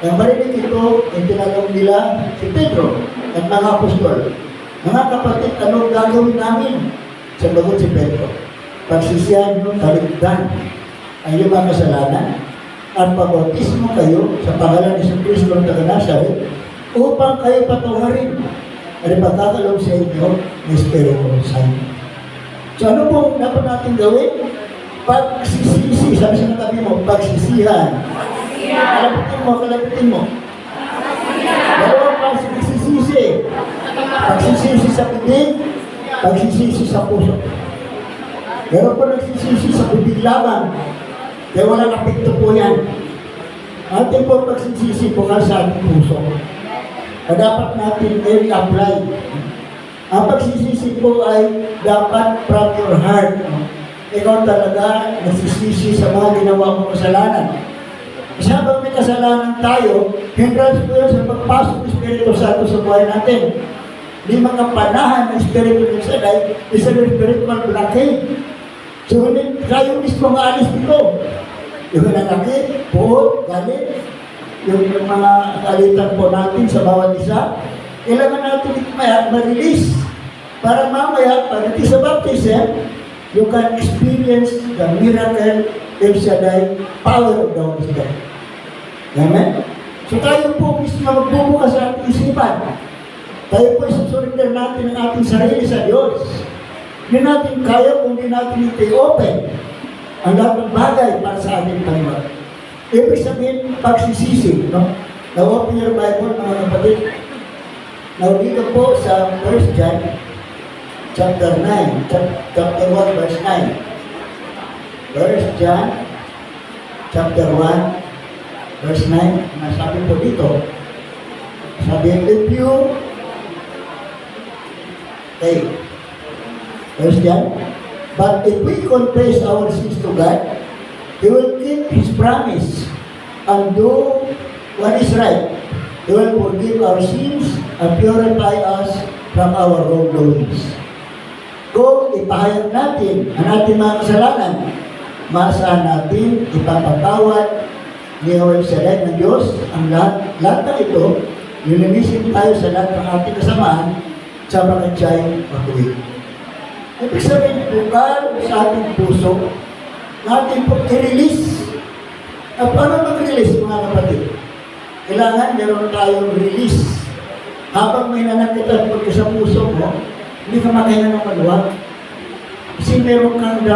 Speaker 3: Nang marinig ito, itinanong nila si Pedro at mga apostol, "Mga kapatid, anong gagawin namin?" Sabagot si Pedro, "Pagsisihan nyo kaligtan ang iyong mga kasalanan at pabautismo kayo sa pangalan ni Kristo ng taga-Nazaret upang kayo patawarin at ipagkakaloob sa inyo ng Espiritu Santo." So ano po dapat natin gawin? Pagsisisi, sabi sa katabi mo, pagsisihan. Kalapitin mo. Dalawang klase pagsisisi. Pagsisisi sa bibig, pagsisisi sa puso. Meron po nagsisisi sa bibig lamang, kaya walang apekto po yan. Ating po pagsisisi po sa ating puso. Na dapat natin i-apply. Ang pagsisisi po ay dapat from your heart. Ikaw talaga nagsisisi sa mga ginawa mong kasalanan. Kasi habang may kasalanan tayo, hindrance po yun sa pagpasok ng Espiritu Santo sa buhay natin. Di makapanahan ng Espiritu ng Sanay, isang spiritual blockade. So, hindi tayo mismo maalis dito. Yung nanakit, puhot, galit, yung mga kalitan po natin sa bawat isa, kailangan natin ma-release. Para mamaya, pagdating sa baptism, you can experience the miracle El Shaddai, power of the Holy Spirit. Amen? So tayo po mismo magbubukas sa ating isipan. Tayo po isusurrender natin ang ating sarili sa Diyos. Hindi natin kaya kung hindi natin ito i-open ang lahat ng bagay para sa ating Panginoon. Ibig sabihin, pagsisisi. No? Now open your Bible, mga kapatid. Now dito po sa 1 John, chapter 9, chapter 1, verse 9. 1 John, chapter 1, verse 9. Nasabi po dito, sabi, if you, okay, 1 John, but if we confess our sins to God, He will keep His promise and do what is right. He will forgive our sins and purify us from our wrongdoings. Kung ipahayag natin ang ating mga kasalanan, maasahan natin ipapatawad ni El Shaddai ng Diyos ang lahat ng ito, nilinisin tayo sa lahat ng ating kasamaan sa mga tiyay matuwid. Ibig sabihin, bukal sa ating puso, natin po i-release. At paano mag-release, mga kapatid? Kailangan meron tayong release. Habang may nanakita pagka sa puso mo, hindi ka makahinga ng maluwag. Kasi meron kang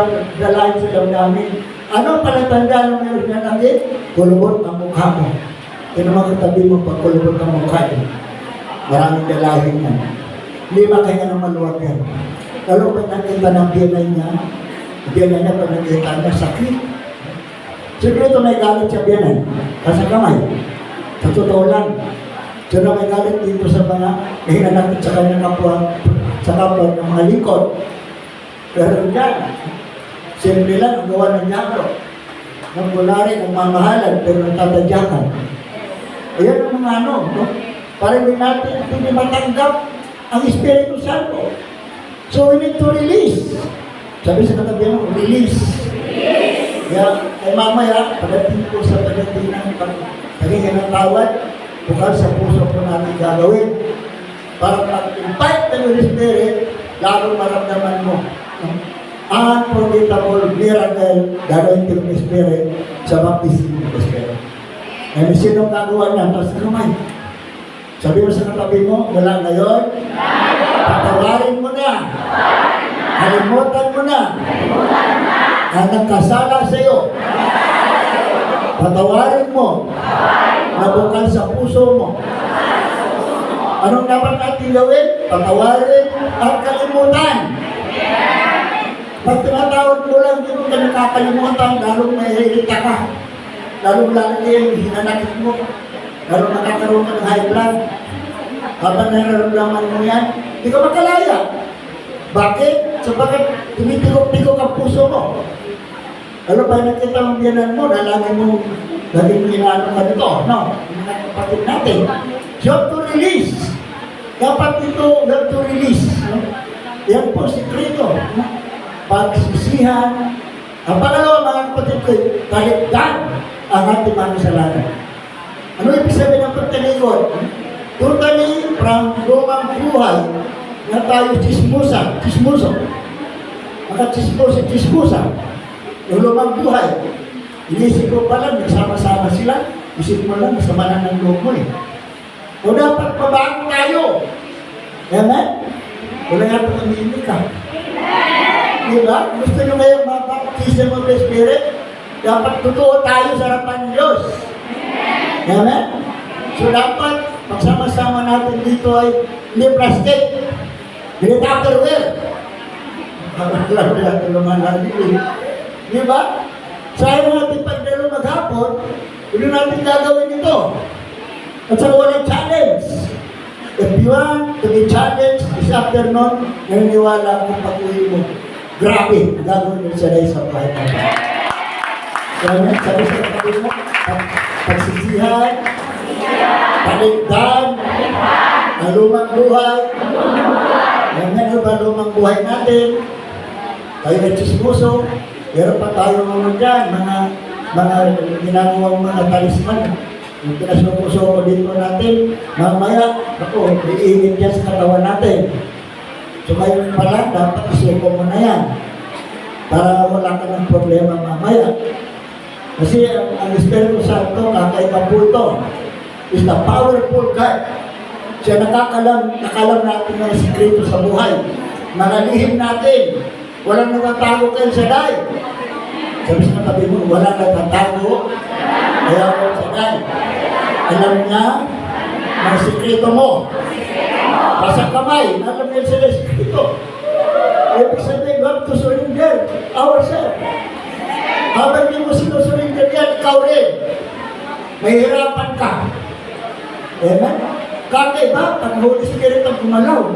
Speaker 3: dalahin sa damdamin. Ano palatanda na meron nanakit? Kulubot ang mukha mo. Kaya naman katabi mo pag kulubot ang mukha mo. Maraming dalahin yan. Hindi makahinga ng maluwag yan. Lalo pa nakita ng biyanay niya, pag nakita niya, sakit. Siyempre ito may galit sa biyanay. Kasi kamay. Sa totoo lang. Siyempre may galit dito sa mga hinanakit sa kanyang kapwa, sa kapwa ng mga lingkod. Pero dyan, siyempre lang ang gawa ng diablo. Nang kunwari, ang mamahalan, pero natatadyakan. Ayan ang mga no? Para hindi natin hindi matanggap ang Espiritu Santo. So we need to release. Sabi sa katabi mo, release. Kaya ay mamaya, pagdating po sa pagdating ng pagdating ng tawad, bukal sa puso po natin gagawin. Para pag-invite ng Holy Spirit, lalo maramdaman mo unforgettable miracle gagawin ng Holy Spirit sa baptism ng Holy Spirit. Ngayon, sinong gagawa niya? Tapos ano man? Sabi mo sa katabi mo, wala ngayon, patawarin mo na. Kalimutan mo na. Ang nagkasala sa iyo. Patawarin mo. Nabukal sa puso mo. Anong dapat natin gawin? Patawarin at kalimutan. Pag tinatawag mo lang, hindi mo ka nakakalimutan, lalong mahihilita ka. Lalong lalaki yung hinanakit mo. Lalong nakakaroon ka ng high blood. Habang nararamdaman mo yan, Hindi ka makalaya. Bakit? Sabagat tumitigok-tigok ang puso mo. Ano ba nakita ang biyanan mo na lagi mo inaano ka nito? No? Mga kapatid natin. You have to release. Dapat ito, you have to release. No? Yan po, sikreto. No? Pagsisihan. Ang pangalawa, mga kapatid ko, kaligdan ang ating mga kasalanan. Ano ibig sabihin ng pagtalikod? Totally from lumang buhay na tayo chismoso. Mga chismosa. Yung lumang buhay. Inisip ko pala, nagsama-sama sila. Isip mo lang, masama na ng loob mo eh. O dapat mabago tayo. Amen? Wala nga ito kamili ka. Diba? Gusto nyo ngayon mabaptism of the Spirit? Dapat totoo tayo sa harapan ng Diyos. Amen? So dapat, pagsama-sama natin dito ay hindi plastic. Hindi Tupperware. Alam natin naman natin. Diba? Sayang natin pagdalo maghapon, hindi natin gagawin ito. At saka walang challenge. If you want to be challenged this afternoon, naniniwala akong pag-uwi mo. Grabe, gagawin mo siya dahil sa buhay mo. Kaya sabi sa kapatid mo, pagsisihan, paligdan, ang lumang buhay. Yan nga ba lumang buhay natin? Tayo na chismoso, meron pa tayo mga dyan, mga ginagawang mga talisman. Yung pinasuko-suko dito natin, mamaya, ako, iingin dyan sa katawan natin. So ngayon pala, dapat isuko mo na yan. Para wala ka ng problema mamaya. Kasi ang Espiritu Santo, kakaiba po ito. Is the powerful God. Siya nakalam natin ng sikreto sa buhay. Mga lihim natin. Walang nagtatago kayo sa day. Sabi sa katabi mo, walang nagtatago. Kaya ako sa day. Alam niya, ang sikreto mo. Pasang kamay, alam niya sila sikreto. Ibig sabihin, we have to surrender ourselves. Habang hindi mo sinusurrender yan, ikaw rin. Mahirapan ka. Amen? Kakaiba, pag Holy Spirit ang gumalaw.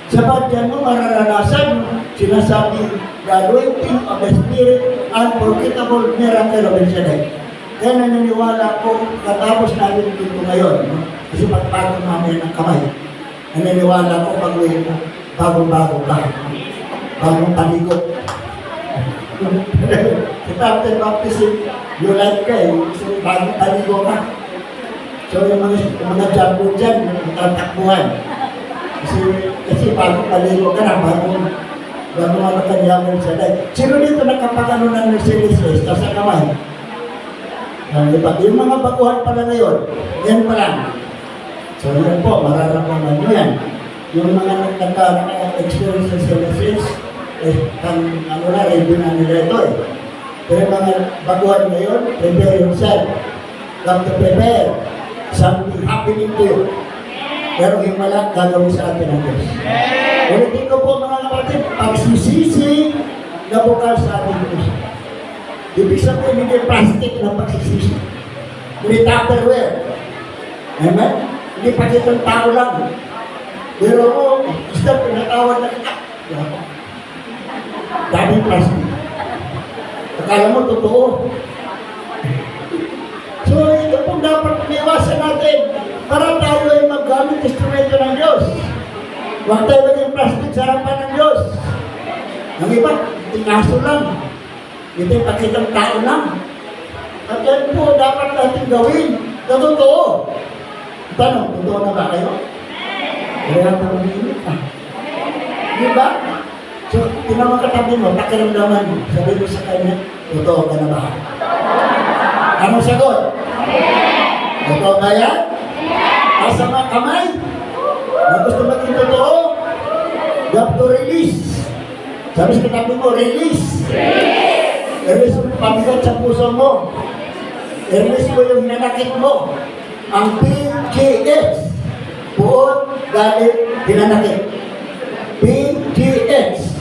Speaker 3: Sa badyan mo, mararanasan sinasabi, the anointing of the Spirit, unforgettable miracle of El Shaddai. Kaya naniniwala ko, katapos natin dito ngayon, no? Kasi pagpatong namin ng kamay, naniniwala ko pag-uwi mo, bagong-bago ka, bagong paligo. Si Captain Baptism, you like ka eh, so bagong paligo ka. So yung mga jumbo dyan, nagtatakbuhan. Kasi bagong paligo ka na, bagong ano kanyaman sa day. Sino dito nakapagano ng Mercedes sa kamay? Yung mga baguhan pala ngayon, yan pa lang. So yan po, mararamdaman nyo yan. Yung mga nagka-experience sa Mercedes, ano na, review na nila ito eh. Pero yung mga baguhan ngayon, prepare yourself. Come to prepare. Something happening to you. Pero yung malak, gagawin sa atin ang Diyos. Ulitin ko po mga kapatid, pagsisisi na bukal sa ating Diyos. Ibig sabihin, hindi plastic na pagsisisi. Hindi Tupperware. Amen? Hindi pakitang tao lang. Pero ako, gusto pinatawad na kita. Daming plastic. Akala mo, totoo. So, ito pong dapat piniwasan natin para tayo ay maggamit instrumento ng Diyos. Huwag tayo maging plastic sa harapan ng Diyos. Ang iba, tinaso lang. Hindi pakitang tao lang. At yan po, dapat natin gawin na totoo. Tanong, totoo na ba kayo? Kaya ito mamimit ka. Di ba? So, tinawag katabi mo, pakiramdaman mo. Sabi mo sa kanya, totoo ka na ba? Anong sagot? Totoo ba yan? Asa mga kamay? Na gusto maging totoo? You have to release. Sabi sa katabi mo, release. Release mo pabigat sa puso mo. Release mo yung hinanakit mo. Ang PGX. Buod, galit, hinanakit. PGX.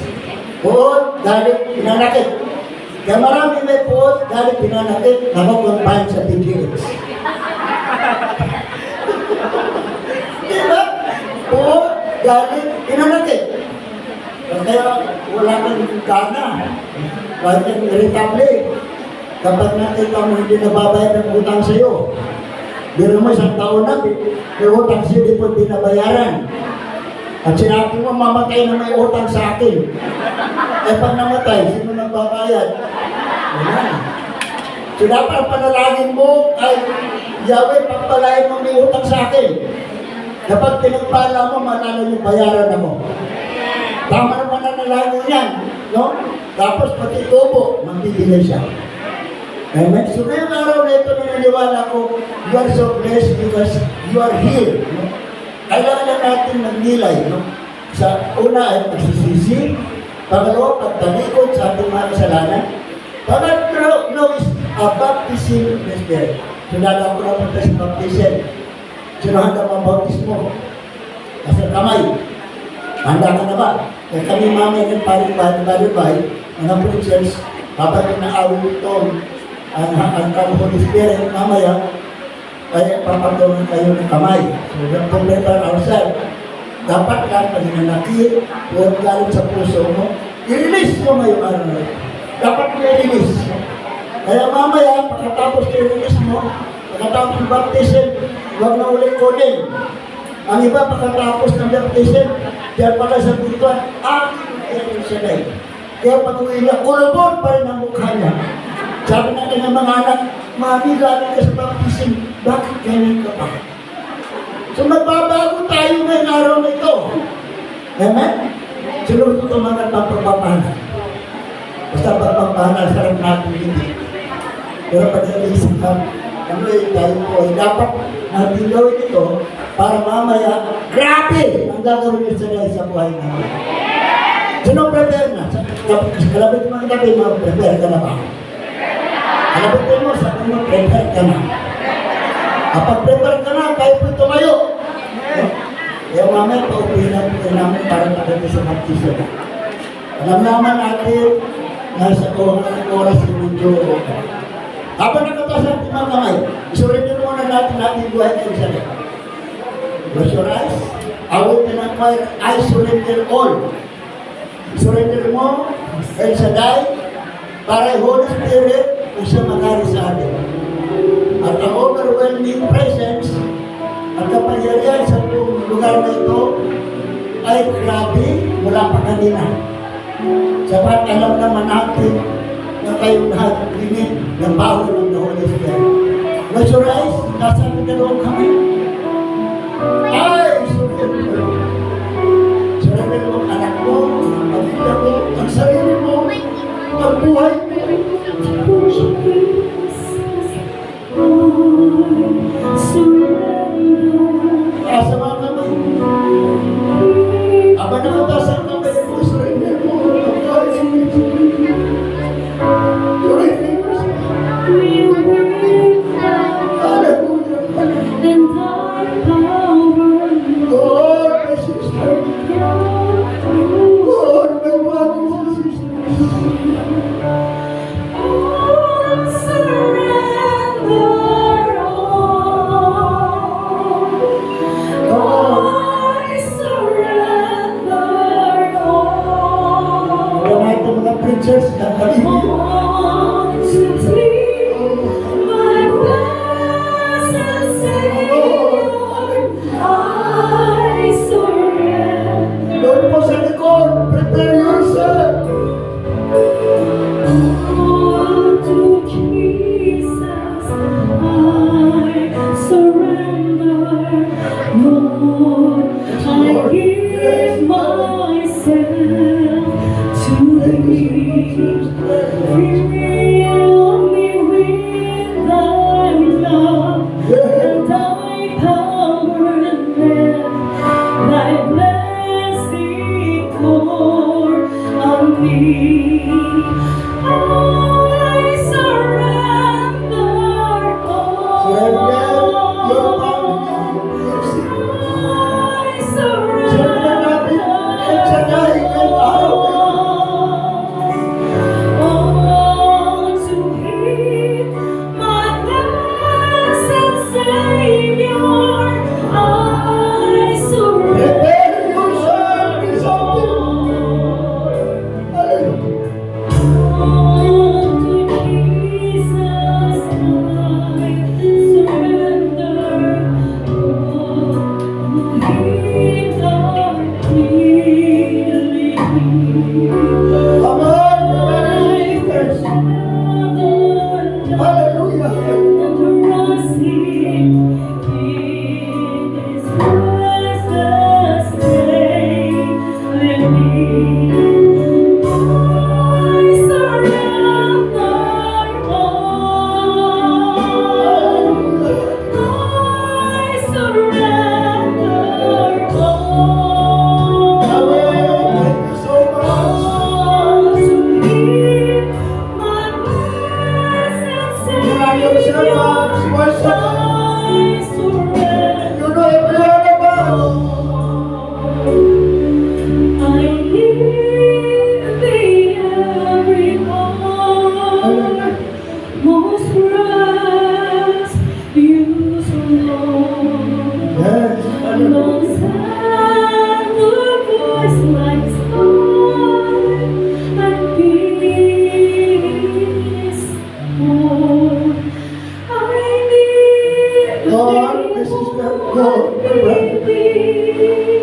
Speaker 3: Buod, galit, hinanakit. Kaya marami may buod, galit, hinanakit, nakakonfine sa PGX. Diba? Buod, galit, pinanakit. Kaya wala kang gana. Wala kang irritable. Kapag nakita mo hindi nababayad ang utang sa'yo, biro mo isang taon na, may utang sa'yo, di po binabayaran. At sinabi mo, mamatay na may utang sa akin. Eh pag namatay, sino nagbabayad? Wala. So dapat ang panalangin mo ay, Yahweh, pagpalain mo may utang sa akin. Dapat pinagpala mo, manalo yung bayaran ako. Tama naman ang nalangin yan. No? Tapos pati tubo, magbibigay siya. Amen. So ngayong araw na ito, naniniwala ko, you are so blessed because you are here. No? Kailangan na natin magnilay. No? Sa una ay pagsisisi, pangalawa, pagtalikod sa ating mga kasalanan. Pangatlo, no, is a baptism of the Spirit. So dala ko na punta sa baptism. Sino handa mga baptismo? Kasi kamay. Handa ka na ba? Kaya kami mamaya ng paring-paring-paring, mga preachers, kapag inaawin ito, ang Holy Spirit, mamaya, kaya papagawin kayo ng kamay. So, to prepare ourselves. Dapat lang, pag hinanakit, huwag galing sa puso mo, i-release mo ngayong araw. Dapat mo i-release. Kaya mamaya, pagkatapos i-release mo, pagkatapos ng baptism, huwag na ulit-ulit. Ang iba, pagkatapos ng baptism, diyan pala sa bituan, aking siya na eh. Kaya pag-uwi niya, kulubon pa rin ang mukha niya. Sabi natin ng mga anak, Mami, galing ka sa baptism, bakit ganyan ka pa? So magbabago tayo ngayong araw na ito. Amen? Sunod ito mga pagpapahanal. Basta pagpapahanal, sarap natin hindi. Pero pag-iisip ka, ano eh, tayo po ay dapat natin gawin ito para mamaya, grabe ang gagawin niyo sa buhay namin. Sino prepare na? Kalabit mo ang gabi, prepare ka na ba? Kalabit mo, sabi mo, prepare ka na. Kapag prepare ka na, kayo po tumayo. Kaya mamaya, paupuhin namin para pagdating sa baptism. Alam naman natin, nasa oras yung medyo. Habang nakatas natin mga kamay, isurrender muna natin ating buhay kayo sa lahat. Close your eyes. I will inquire, I surrender all. Surrender mo, El Shaddai, para yung Holy Spirit kung siya magari sa atin. At ang overwhelming presence at kapangyarihan sa lugar na ito ay grabe mula pa kanina. Sapat alam naman natin na kayong lahat limit ng bawal ng the Holy Spirit. Close your eyes, nasa ating dalawang kamay. Ay, surrender. Surrender mo ang anak mo, ang pamilya mo, ang sarili mo, ang buhay mo. Asa mga kamay. Aba nakataas ang kamay mo, surrender mo, ang buhay mo. Surrender mo.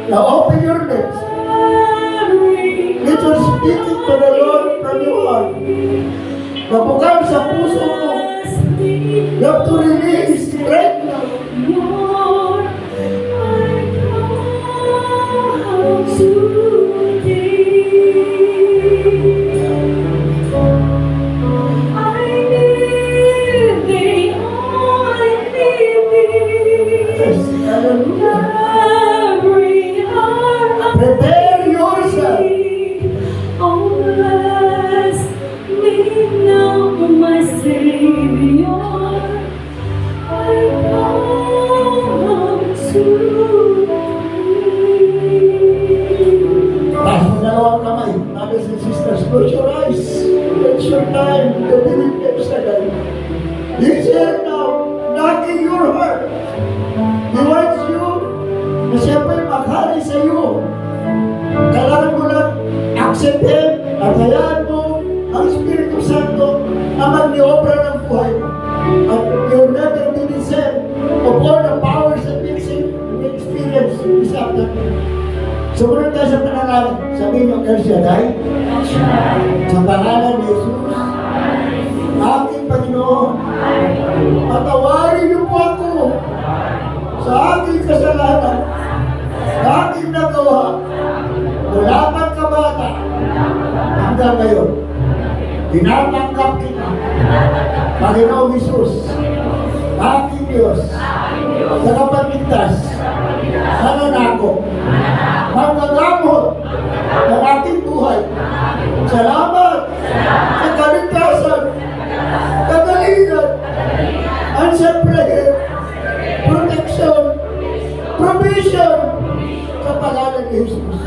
Speaker 3: Now open your lips. Let your speaking to the Lord from your heart. Mabukal sa puso mo. You have to release right now. Yes, hallelujah. Prepare yourself. Taas mo dalawang kamay, brothers and sisters, close your eyes. It's your time to be with Him today. He's here now, knocking your heart. He wants you na siyempre maghari sa iyo. Kailangan mo lang accept Him at hayaan mo ang Espiritu Santo na mag-niobra ng buhay mo. At you'll never be the same of all the powers and mixing we experience this afternoon. Sumunod tayo sa panalangin. Sabihin niyo, El Shaddai, sa pangalan ni Jesus, aking Panginoon, patawarin niyo po ako sa aking kasalanan, sa aking nagawa, mula pang kabata hanggang ngayon. Tinatanggap kita, Panginoong Jesus, aking Diyos, tagapagligtas, nananako, manggagamot ng aking buhay. Salamat sa kaligtasan, kagalingan, answered prayer, protection, provision sa pangalan ni Jesus.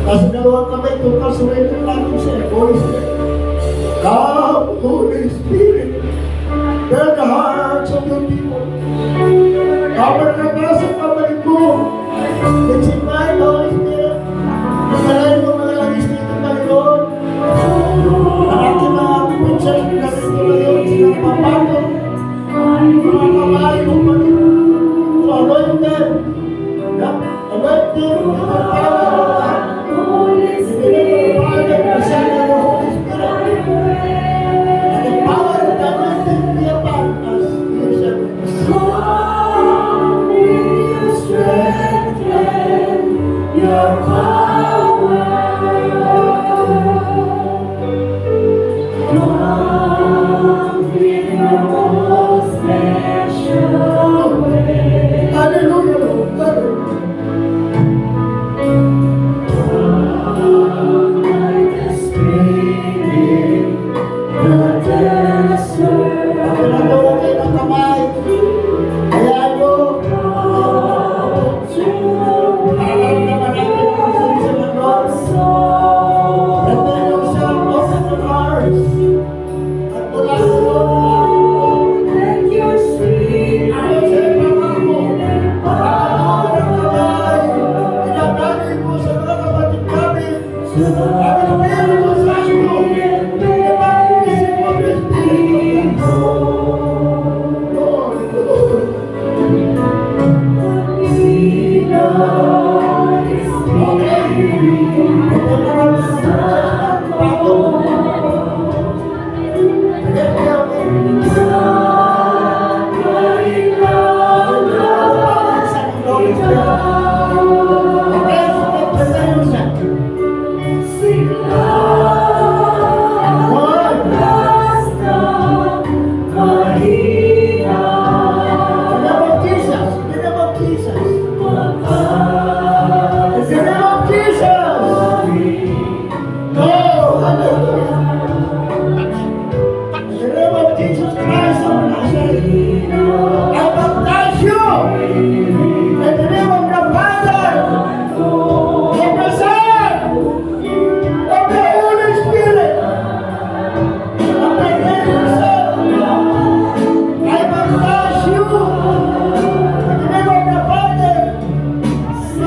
Speaker 3: Kasi dalawang kamay ito, surrender natin sa Holy Spirit. Come, Holy Spirit, fill the hearts of your people. Kapag nabasa pabalik mo, let's invite the Holy Spirit. Magalayin mo mga langis dito, Panginoon. Ang ating mga princess, natin ko ngayon, silang papatong. Mga kamay mo, Panginoon. So anoint them. Anoint them with the power of God. Ibigay mo the Father, the Son, and the Holy Spirit. And the power of the anointing be upon us, your servants. name of Jesus. In the name of Jesus. In the name of Jesus. Oh, hallelujah. In the name of Jesus Christ of Nazareth, I baptize you. In the name of the Father, of the Son, of the Holy Spirit, of the Holy Son. I baptize you. In the name of the Father, of the Son,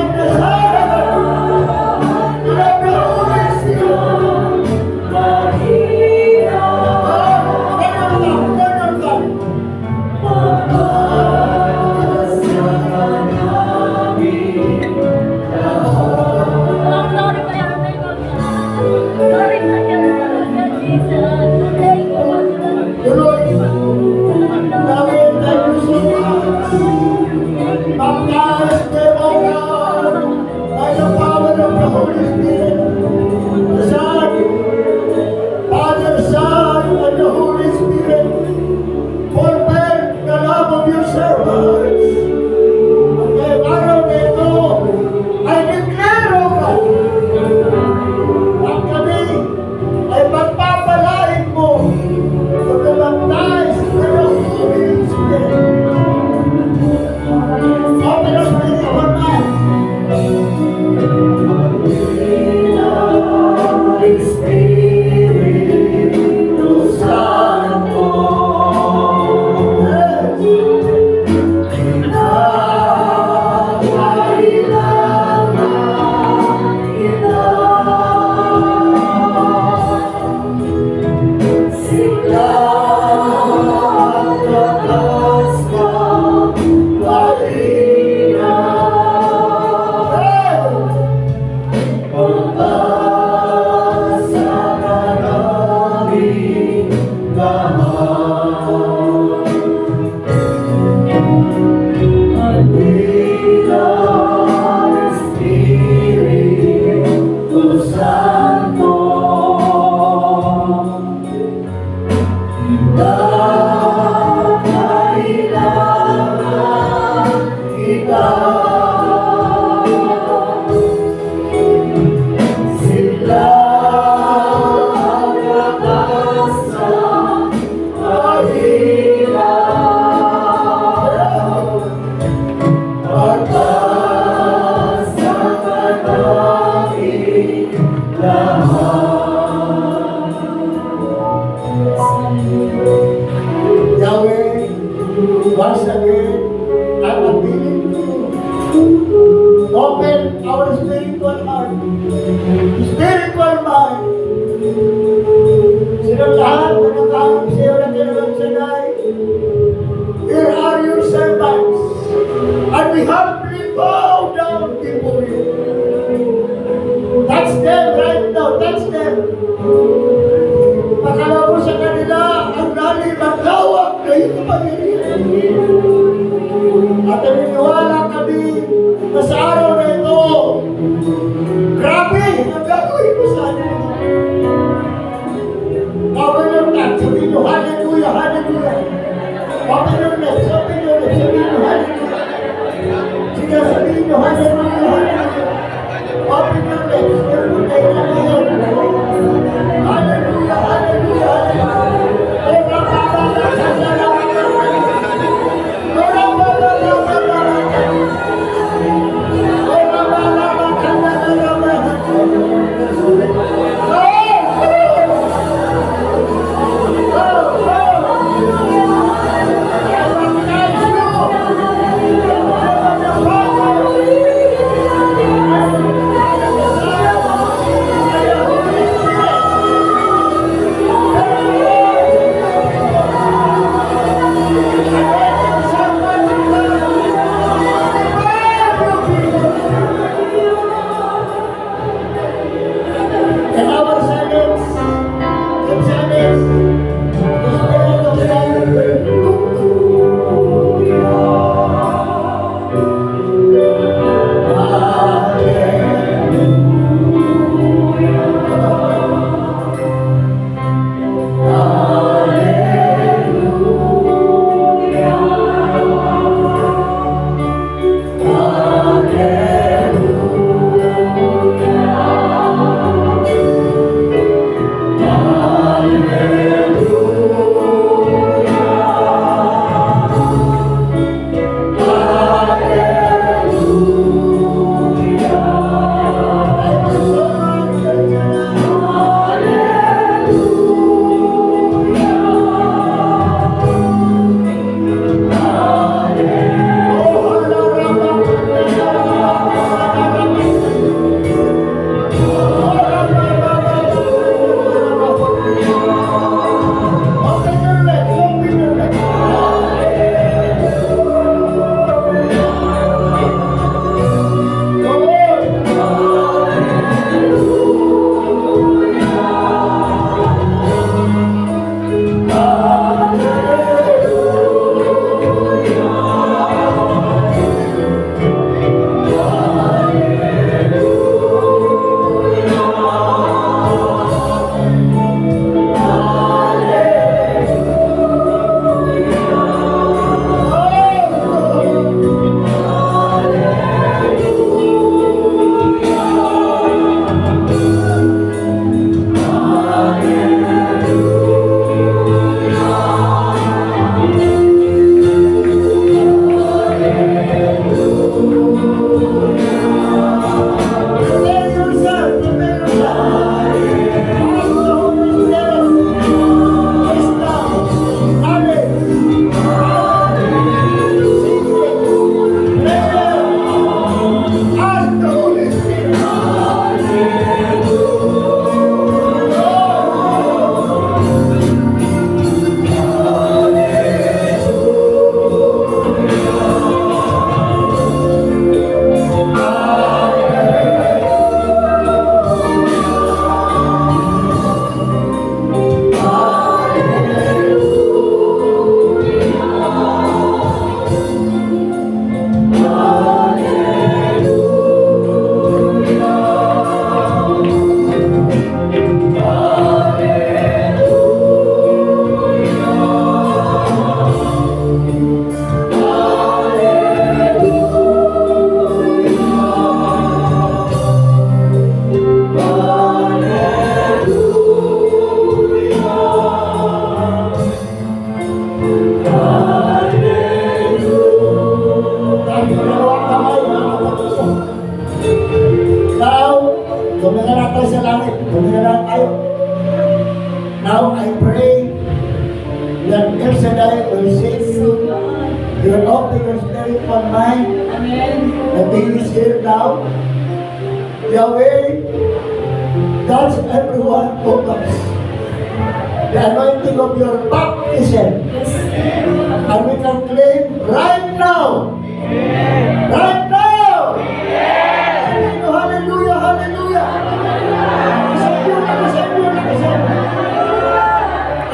Speaker 3: and of the Holy Spirit. Baptize them, O God, by the power of the Holy Spirit, the Son, Father, Son, and the Holy Spirit, fulfill the love of your servants. Ngayong araw na ito, I declare, O God, at kami ay pagpapalain mo to be baptized with the Holy Spirit. Open our spiritual mind. Espiritu Santo, Yahweh, once again, I'm appealing to you. Open our spiritual heart, spiritual mind. Silang lahat na nakaharap sa iyo na tinagagsanay. Here are your servants, and we humbly bow down before you. Touch them right now, touch them. Pakala mo sa kanila ang lalim at lawak na iyong kapangyarihan. At naniniwala kami na sa araw na ito, grabe ang gagawin mo sa atin. Open your lips, sabihin nyo, hallelujah, hallelujah. Open your lips, sabihin nyo, hallelujah. Your open your spiritual mind. That He is here now. Yahweh, touch everyone of us. The anointing of your baptism. And we can claim right now. Right now. Hallelujah, hallelujah.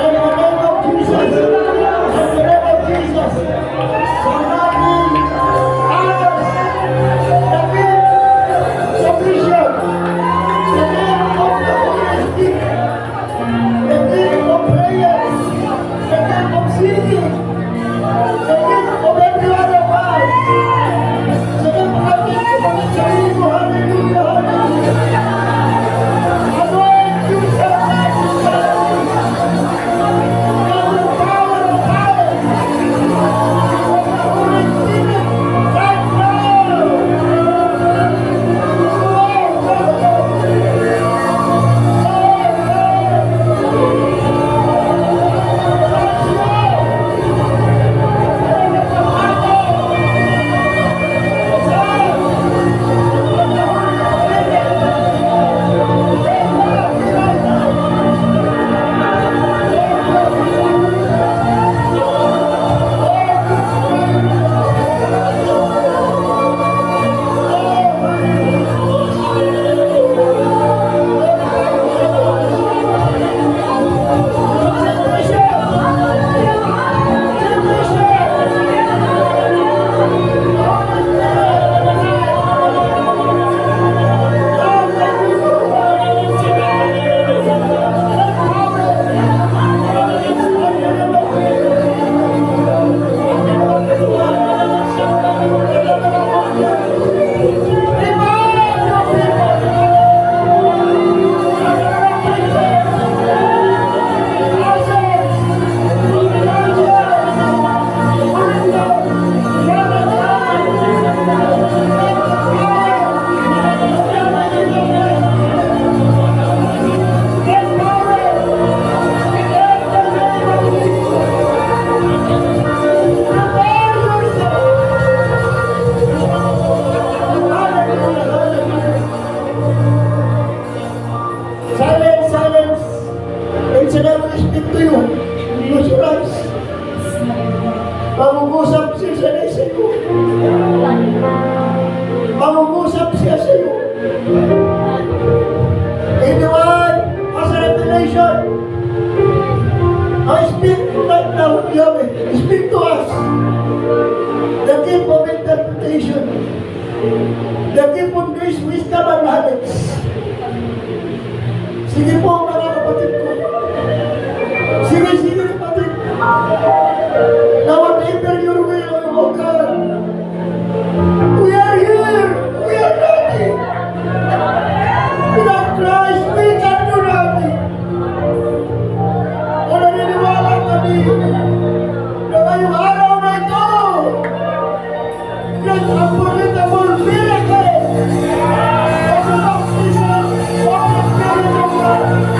Speaker 3: In the name of Jesus. In the name of Jesus. Surrounding us. The gift, the vision, the gift of the Holy Spirit, the gift of prayers, the gift of singing, the gift of every other part. The gift of the gift of hallelujah, hallelujah. Anoint Jesus, power of power, of the Holy Spirit, right Silence, silence. And siya will speak to you. Close your eyes. Mangungusap siya sa iyo. Mangungusap siya sa iyo. Anyone has a revelation, I speak right now, Yahweh. Speak to us. The gift of interpretation. The gift of grace, wisdom, and knowledge. Sige po mga kapatid ko. Sige kapatid. Na whatever your will, O God, we are here. We are nothing. Without Christ, we can do nothing. O naniniwala kami na ngayong araw na ito, ng unforgettable miracle of the baptism of the Spirit of God.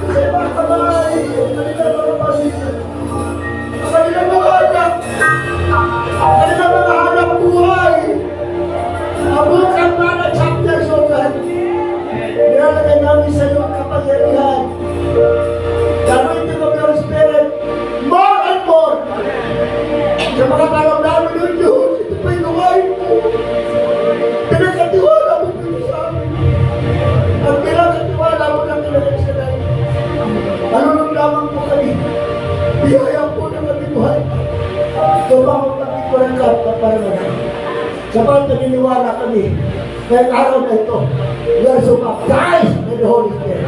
Speaker 3: sa mga kamay, ang kanilang mga pamilya, ang kanilang mga anak, ang kanilang mga hanap buhay. Abukan man at chapters of God. Nilalagay namin sa iyong kapangyarihan. Gagawin niyo kami ang Spirit more and more. Sa mga tawag namin ng Diyos, ito po'y gawain mo. Pinagkatiwala mo dito sa amin. Ang pinagkatiwala mo ng kanilang sanay. Malulog lamang po kami. Biyaya po ng aming buhay. Tumawag kami ko ng kapaparangan. Sapat naniniwala kami ngayong araw na ito, we are so baptized by the Holy Spirit.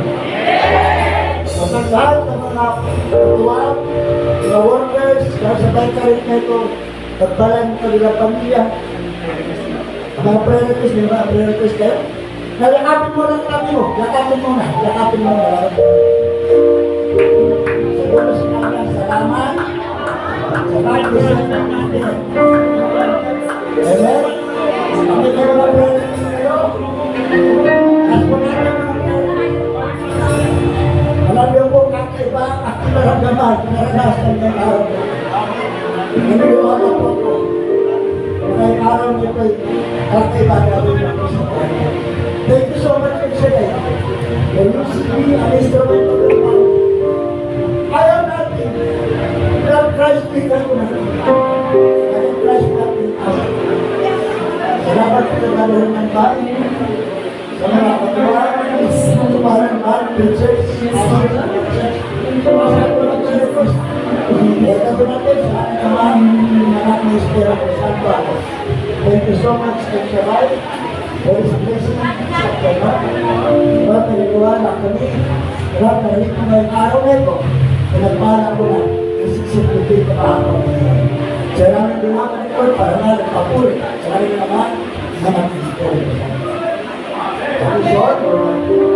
Speaker 3: At lahat ng mga katuwang, mga workers, sa baykari na ito, pagbalan ng kanilang pamilya, ang mga prayer request, may mga prayer request kayo, nalakapin mo lang kami mo, lakapin mo na. Sa dulo sinang salamat, sa baptism ng natin. Amen? Kami kayo mga prayer request kayo, at po natin mga prayer request. Alam niyo po kakaiba ang aking maramdaman, naranasan ng araw ko. Naniniwala po ako. Ngayong araw nito'y kakaiba gawin ako sa kanya. Thank you so much, Excellent. When you see me, an instrument of the Lord, ayaw natin. Without Christ, we can do nothing. Without Christ, nothing. Salamat sa gano'n ng bahay. Sa mga katuwa, sa mga bahay, preachers, thank you so much, Dr. Rai. There is a blessing sa kanya. Diba, pinagawa kami. Diba, narinig ko ngayong araw na ito. Pinagpala ko na. Isisipipin ko pa ako. Sa namin ginawa ito, para nga nagpapuri. Sa namin naman, naman ito. Tapos yun,